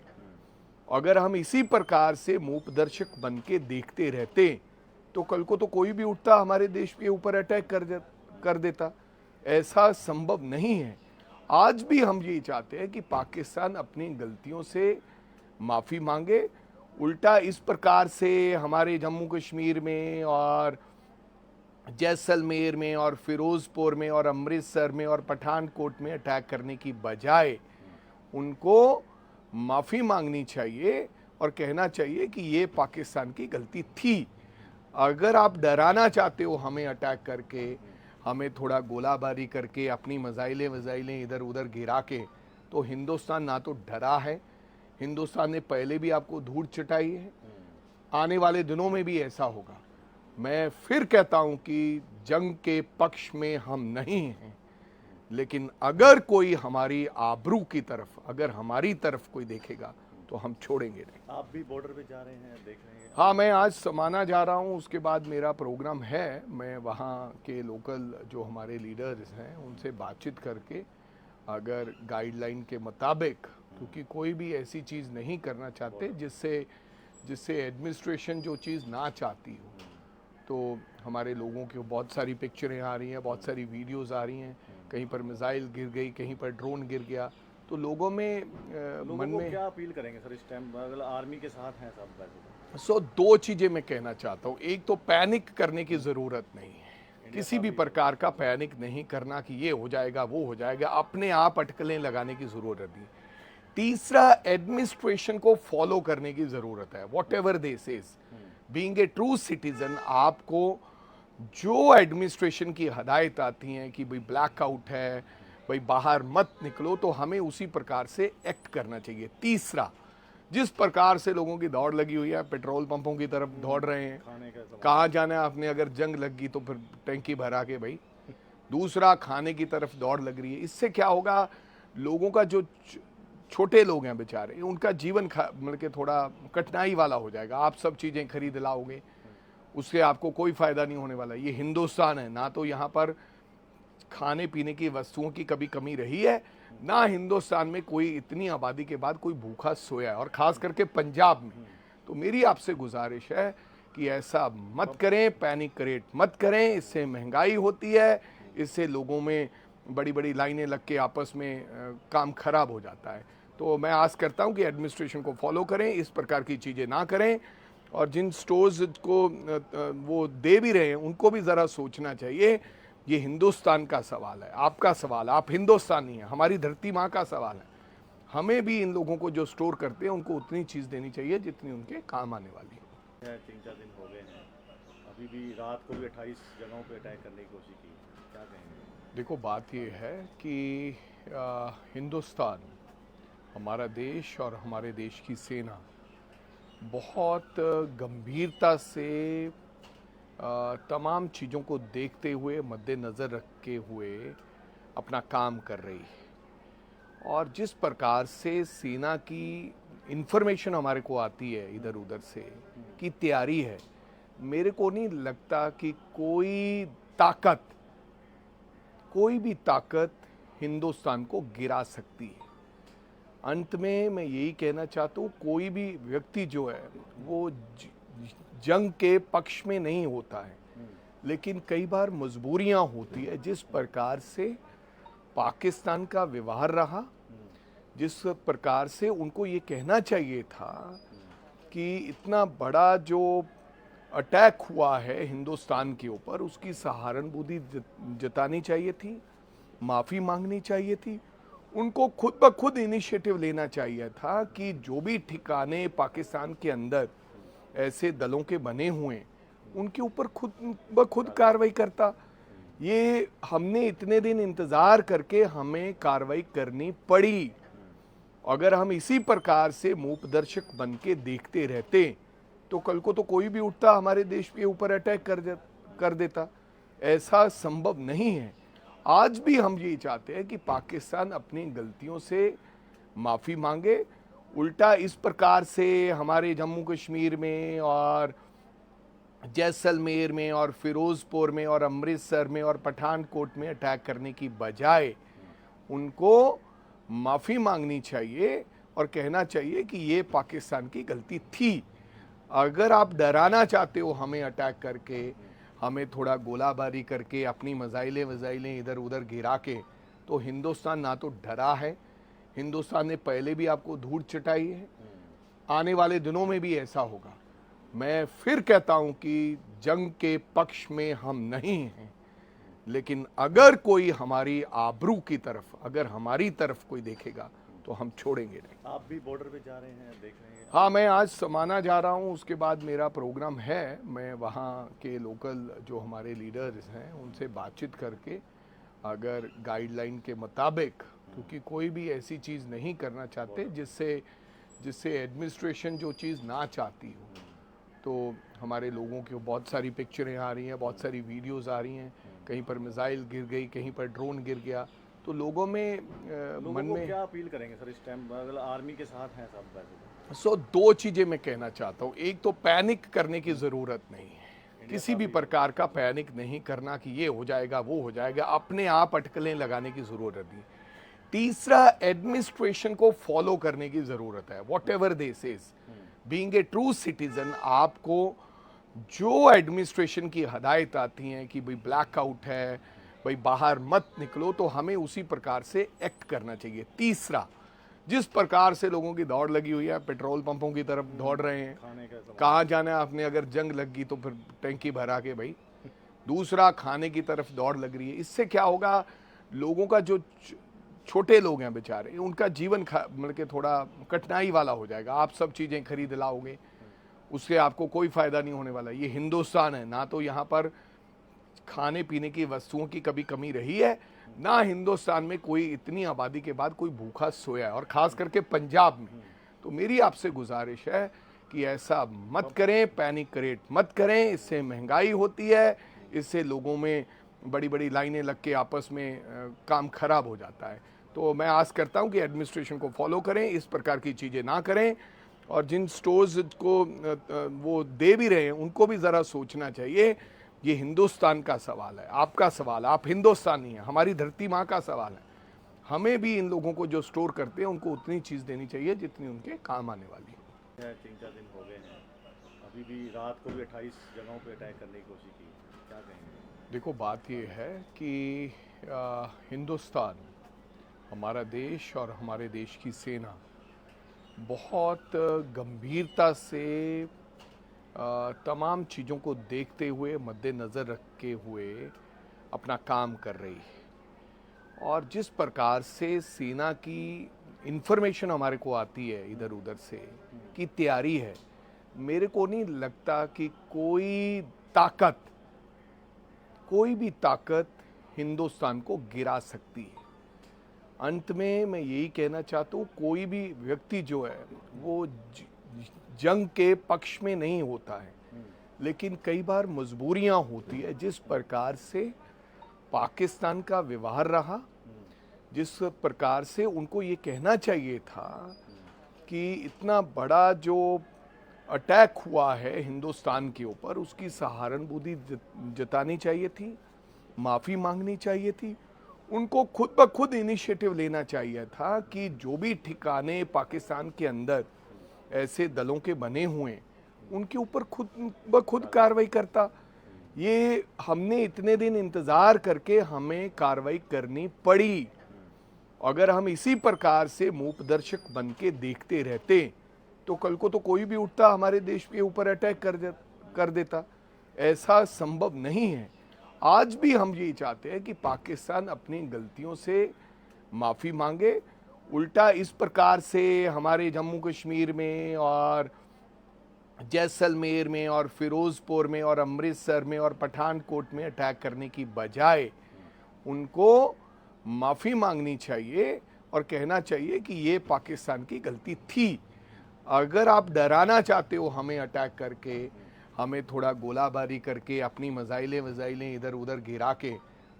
अगर हम इसी प्रकार से मूकदर्शक बन के देखते रहते तो कल को तो कोई भी उठता हमारे देश के ऊपर अटैक कर देता। ऐसा संभव नहीं है। आज भी हम ये चाहते हैं कि पाकिस्तान अपनी गलतियों से माफ़ी मांगे। उल्टा इस प्रकार से हमारे जम्मू कश्मीर में और जैसलमेर में और फिरोज़पुर में और अमृतसर में और पठानकोट में अटैक करने की बजाय उनको माफ़ी मांगनी चाहिए और कहना चाहिए कि ये पाकिस्तान की गलती थी। अगर आप डराना चाहते हो हमें अटैक करके, हमें थोड़ा गोलाबारी करके, अपनी मिसाइलें इधर उधर गिरा के, तो हिंदुस्तान ना तो डरा है, हिंदुस्तान ने पहले भी आपको धूल चटाई है, आने वाले दिनों में भी ऐसा होगा। मैं फिर कहता हूं कि जंग के पक्ष में हम नहीं हैं, लेकिन अगर कोई हमारी आबरू की तरफ, अगर हमारी तरफ कोई देखेगा तो हम छोड़ेंगे नहीं। आप भी बॉर्डर पे जा रहे हैं, देख रहे हैं? हाँ, मैं आज समाना जा रहा हूँ, उसके बाद मेरा प्रोग्राम है। मैं वहाँ के लोकल जो हमारे लीडर्स हैं उनसे बातचीत करके, अगर गाइडलाइन के मुताबिक, क्योंकि कोई भी ऐसी चीज़ नहीं करना चाहते जिससे एडमिनिस्ट्रेशन जो चीज़ ना चाहती हो, तो हमारे लोगों की बहुत सारी पिक्चरें आ रही हैं, बहुत सारी वीडियोस आ रही हैं, कहीं पर मिसाइल गिर गई, कहीं पर ड्रोन गिर गया, तो लोगों में मन में क्या अपील करेंगे सर इस टाइम? अगर आर्मी के साथ हैं सब वैसे दो चीज़ें मैं कहना चाहता हूँ। एक तो पैनिक करने की ज़रूरत नहीं है, किसी भी प्रकार का पैनिक नहीं करना कि ये हो जाएगा वो हो जाएगा, अपने आप अटकलें लगाने की ज़रूरत नहीं। तीसरा, एडमिनिस्ट्रेशन को फॉलो करने की ज़रूरत है। What ever they says, being a true citizen, आपको जो एडमिनिस्ट्रेशन की हदायत आती हैं कि भाई ब्लैकआउट है, भाई बाहर मत निकलो, तो हमें उसी प्रकार से एक्ट करना चाहिए। तीसरा, जिस प्रकार से लोगों की दौड़ लगी हुई है, पेट्रोल पंपों की तरफ दौड़ रहे हैं, कहाँ जाना है आपने? अगर जंग लग गई तो फिर टैंकी भरा के भाई। दूसरा, खाने की तरफ दौड़ लग रही है। इससे क्या होगा, लोगों का जो छोटे लोग हैं बेचारे, उनका जीवन मतलब कि थोड़ा कठिनाई वाला हो जाएगा। आप सब चीज़ें खरीद लाओगे, उससे आपको कोई फ़ायदा नहीं होने वाला। ये हिंदुस्तान है, ना तो यहाँ पर खाने पीने की वस्तुओं की कभी कमी रही है, ना हिंदुस्तान में कोई इतनी आबादी के बाद कोई भूखा सोया है, और ख़ास करके पंजाब में। तो मेरी आपसे गुजारिश है कि ऐसा मत करें, पैनिक क्रिएट मत करें। इससे महंगाई होती है, इससे लोगों में बड़ी बड़ी लाइनें लग के आपस में काम खराब हो जाता है। तो मैं आस करता हूं कि एडमिनिस्ट्रेशन को फॉलो करें, इस प्रकार की चीज़ें ना करें, और जिन स्टोर्स को वो दे भी रहे हैं उनको भी ज़रा सोचना चाहिए। ये हिंदुस्तान का सवाल है, आपका सवाल, आप हिंदुस्तानी हैं, हमारी धरती माँ का सवाल है। हमें भी इन लोगों को जो स्टोर करते हैं उनको उतनी चीज़ देनी चाहिए जितनी उनके काम आने वाली है। 3-4 दिन हो गए हैं, अभी भी रात को भी 28 जगहों पे अटैक करने की कोशिश की, क्या कहेंगे? देखो, बात ये है कि हिंदुस्तान, हमारा देश और हमारे देश की सेना बहुत गंभीरता से तमाम चीज़ों को देखते हुए, मद्देनज़र रखे हुए अपना काम कर रही है। और जिस प्रकार से सेना की इंफॉर्मेशन हमारे को आती है इधर उधर से की तैयारी है, मेरे को नहीं लगता कि ताकत कोई भी ताकत हिंदुस्तान को गिरा सकती है। अंत में मैं यही कहना चाहता हूँ, कोई भी व्यक्ति जो है वो जंग के पक्ष में नहीं होता है, लेकिन कई बार मजबूरियां होती है। जिस प्रकार से पाकिस्तान का व्यवहार रहा, जिस प्रकार से उनको ये कहना चाहिए था कि इतना बड़ा जो अटैक हुआ है हिंदुस्तान के ऊपर, उसकी सहानुभूति जतानी चाहिए थी, माफ़ी मांगनी चाहिए थी। उनको खुद ब खुद इनिशिएटिव लेना चाहिए था कि जो भी ठिकाने पाकिस्तान के अंदर ऐसे दलों के बने हुए हैं, उनके ऊपर खुद ब खुद कार्रवाई करता। ये हमने इतने दिन इंतज़ार करके हमें कार्रवाई करनी पड़ी। अगर हम इसी प्रकार से मूकदर्शक बन के देखते रहते तो कल को तो कोई भी उठता हमारे देश के ऊपर अटैक कर देता। ऐसा संभव नहीं है। आज भी हम यही चाहते हैं कि पाकिस्तान अपनी गलतियों से माफ़ी मांगे। उल्टा इस प्रकार से हमारे जम्मू कश्मीर में और जैसलमेर में और फिरोज़पुर में और अमृतसर में और पठानकोट में अटैक करने की बजाय उनको माफ़ी मांगनी चाहिए और कहना चाहिए कि ये पाकिस्तान की गलती थी। अगर आप डराना चाहते हो हमें अटैक करके, हमें थोड़ा गोलाबारी करके, अपनी मज़ाइलें इधर उधर गिरा के, तो हिंदुस्तान ना तो डरा है, हिंदुस्तान ने पहले भी आपको धूल चटाई है, आने वाले दिनों में भी ऐसा होगा। मैं फिर कहता हूं कि जंग के पक्ष में हम नहीं हैं, लेकिन अगर कोई हमारी आबरू की तरफ, अगर हमारी तरफ कोई देखेगा तो हम छोड़ेंगे नहीं। आप भी बॉर्डर पे जा रहे हैं, देख रहे हैं? हाँ, मैं आज समाना जा रहा हूँ, उसके बाद मेरा प्रोग्राम है। मैं वहाँ के लोकल जो हमारे लीडर्स हैं उनसे बातचीत करके अगर गाइडलाइन के मुताबिक, क्योंकि कोई भी ऐसी चीज़ नहीं करना चाहते जिससे एडमिनिस्ट्रेशन जो चीज़ ना चाहती हो। तो हमारे लोगों की बहुत सारी पिक्चरें आ रही हैं, बहुत सारी वीडियोस आ रही हैं, कहीं पर मिसाइल गिर गई, कहीं पर ड्रोन गिर गया, तो लोगों में मन में क्या अपील करेंगे सर इस टाइम, अगर आर्मी के साथ हैं सब वैसे? सो दो चीज़ें मैं कहना चाहता हूँ। एक तो पैनिक करने की ज़रूरत नहीं है, किसी भी प्रकार का पैनिक नहीं करना कि ये हो जाएगा वो हो जाएगा, अपने आप अटकलें लगाने की ज़रूरत नहीं। तीसरा, एडमिनिस्ट्रेशन को फॉलो करने की ज़रूरत है। What ever they says, being a true citizen, आपको जो एडमिनिस्ट्रेशन की हदायत आती हैं कि भाई ब्लैकआउट है, भाई बाहर मत निकलो, तो हमें उसी प्रकार से एक्ट करना चाहिए। तीसरा, जिस प्रकार से लोगों की दौड़ लगी हुई है, पेट्रोल पंपों की तरफ दौड़ रहे हैं, कहाँ जाना है आपने, अगर जंग लग गई तो फिर टैंकी भरा के भाई। दूसरा, खाने की तरफ दौड़ लग रही है। इससे क्या होगा, लोगों का जो छोटे लोग हैं बेचारे, उनका जीवन मतलब कि थोड़ा कठिनाई वाला हो जाएगा। आप सब चीज़ें खरीद लाओगे, उससे आपको कोई फ़ायदा नहीं होने वाला। ये हिंदुस्तान है, ना तो यहाँ पर खाने पीने की वस्तुओं की कभी कमी रही है, ना हिंदुस्तान में कोई इतनी आबादी के बाद कोई भूखा सोया है, और ख़ास करके पंजाब में। तो मेरी आपसे गुजारिश है कि ऐसा मत करें, पैनिक क्रिएट मत करें। इससे महंगाई होती है, इससे लोगों में बड़ी बड़ी लाइनें लग के आपस में काम खराब हो जाता है। तो मैं आस करता हूं कि एडमिनिस्ट्रेशन को फॉलो करें, इस प्रकार की चीज़ें ना करें, और जिन स्टोर्स को वो दे भी रहे हैं उनको भी ज़रा सोचना चाहिए। ये हिंदुस्तान का सवाल है, आपका सवाल है, आप हिंदुस्तानी हैं, हमारी धरती माँ का सवाल है। हमें भी इन लोगों को जो स्टोर करते हैं उनको उतनी चीज़ देनी चाहिए जितनी उनके काम आने वाली है। 3-4 दिन हो गए हैं, अभी भी रात को भी 28 जगहों पे अटैक करने की कोशिश की, क्या कहेंगे? देखो, बात ये है कि हिंदुस्तान, हमारा देश और हमारे देश की सेना बहुत गंभीरता से तमाम चीज़ों को देखते हुए, मद्देनज़र रखे हुए अपना काम कर रही है। और जिस प्रकार से सेना की इंफॉर्मेशन हमारे को आती है इधर उधर से की तैयारी है, मेरे को नहीं लगता कि कोई भी ताकत हिंदुस्तान को गिरा सकती है। अंत में मैं यही कहना चाहता हूँ, कोई भी व्यक्ति जो है वो जंग के पक्ष में नहीं होता है, लेकिन कई बार मजबूरियां होती है। जिस प्रकार से पाकिस्तान का व्यवहार रहा, जिस प्रकार से उनको ये कहना चाहिए था कि इतना बड़ा जो अटैक हुआ है हिंदुस्तान के ऊपर, उसकी सहानुभूति जतानी चाहिए थी, माफ़ी मांगनी चाहिए थी, उनको खुद ब खुद इनिशिएटिव लेना चाहिए था कि जो भी ठिकाने पाकिस्तान के अंदर ऐसे दलों के बने हुए हैं, उनके ऊपर खुद ब खुद कार्रवाई करता। ये हमने इतने दिन इंतज़ार करके हमें कार्रवाई करनी पड़ी। अगर हम इसी प्रकार से मूकदर्शक बन के देखते रहते तो कल को तो कोई भी उठता हमारे देश के ऊपर अटैक कर देता। ऐसा संभव नहीं है। आज भी हम यही चाहते हैं कि पाकिस्तान अपनी गलतियों से माफ़ी मांगे। उल्टा इस प्रकार से हमारे जम्मू कश्मीर में और जैसलमेर में और फिरोज़पुर में और अमृतसर में और पठानकोट में अटैक करने की बजाय उनको माफ़ी मांगनी चाहिए और कहना चाहिए कि ये पाकिस्तान की गलती थी। अगर आप डराना चाहते हो हमें अटैक करके, हमें थोड़ा गोलाबारी करके, अपनी मिसाइलें इधर उधर गिरा के,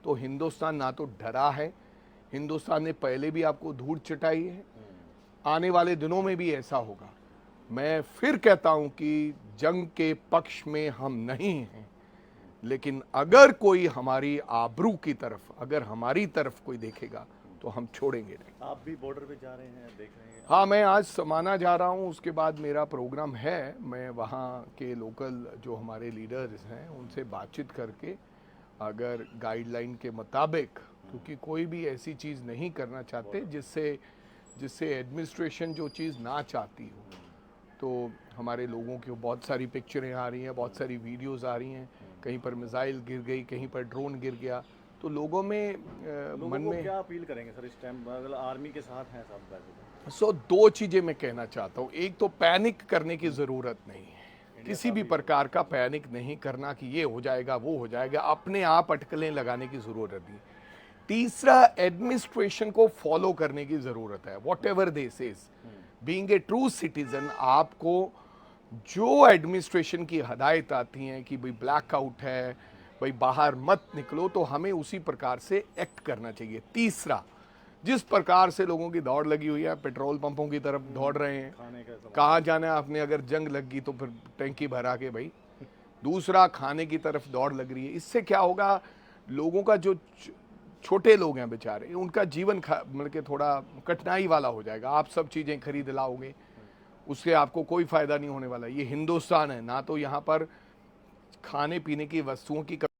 तो हिंदुस्तान ना तो डरा है, हिंदुस्तान ने पहले भी आपको धूल चटाई है, आने वाले दिनों में भी ऐसा होगा। मैं फिर कहता हूं कि जंग के पक्ष में हम नहीं हैं, लेकिन अगर कोई हमारी आबरू की तरफ, अगर हमारी तरफ कोई देखेगा तो हम छोड़ेंगे नहीं। आप भी बॉर्डर पे जा रहे हैं, देख रहे हैं? हाँ, मैं आज समाना जा रहा हूँ, उसके बाद मेरा प्रोग्राम है। मैं वहाँ के लोकल जो हमारे लीडर्स हैं उनसे बातचीत करके अगर गाइडलाइन के मुताबिक, क्योंकि कोई भी ऐसी चीज़ नहीं करना चाहते जिससे एडमिनिस्ट्रेशन जो चीज़ ना चाहती हो, तो हमारे लोगों की बहुत सारी पिक्चरें आ रही हैं, बहुत सारी वीडियोस आ रही हैं, कहीं पर मिसाइल गिर गई, कहीं पर ड्रोन गिर गया, तो लोगों में मन में क्या अपील करेंगे सर इस टाइम, अगर आर्मी के साथ हैं सब वैसे? दो चीज़ें मैं कहना चाहता हूँ। एक तो पैनिक करने की ज़रूरत नहीं है, किसी भी प्रकार का पैनिक नहीं करना कि ये हो जाएगा वो हो जाएगा, अपने आप अटकलें लगाने की ज़रूरत नहीं। तीसरा, एडमिनिस्ट्रेशन को फॉलो करने की ज़रूरत है। What ever this is, being a true citizen, आपको जो एडमिनिस्ट्रेशन की हदायत आती हैं कि भाई ब्लैकआउट है, भाई बाहर मत निकलो, तो हमें उसी प्रकार से एक्ट करना चाहिए। तीसरा, जिस प्रकार से लोगों की दौड़ लगी हुई है, पेट्रोल पंपों की तरफ दौड़ रहे हैं, कहाँ जाना है आपने, अगर जंग लग गई तो फिर टैंकी भरा के भाई। दूसरा, खाने की तरफ दौड़ लग रही है। इससे क्या होगा, लोगों का जो छोटे लोग हैं बेचारे, उनका जीवन मतलब कि थोड़ा कठिनाई वाला हो जाएगा। आप सब चीज़ें खरीद लाओगे, उससे आपको कोई फ़ायदा नहीं होने वाला। ये हिंदुस्तान है, ना तो यहाँ पर खाने पीने की वस्तुओं की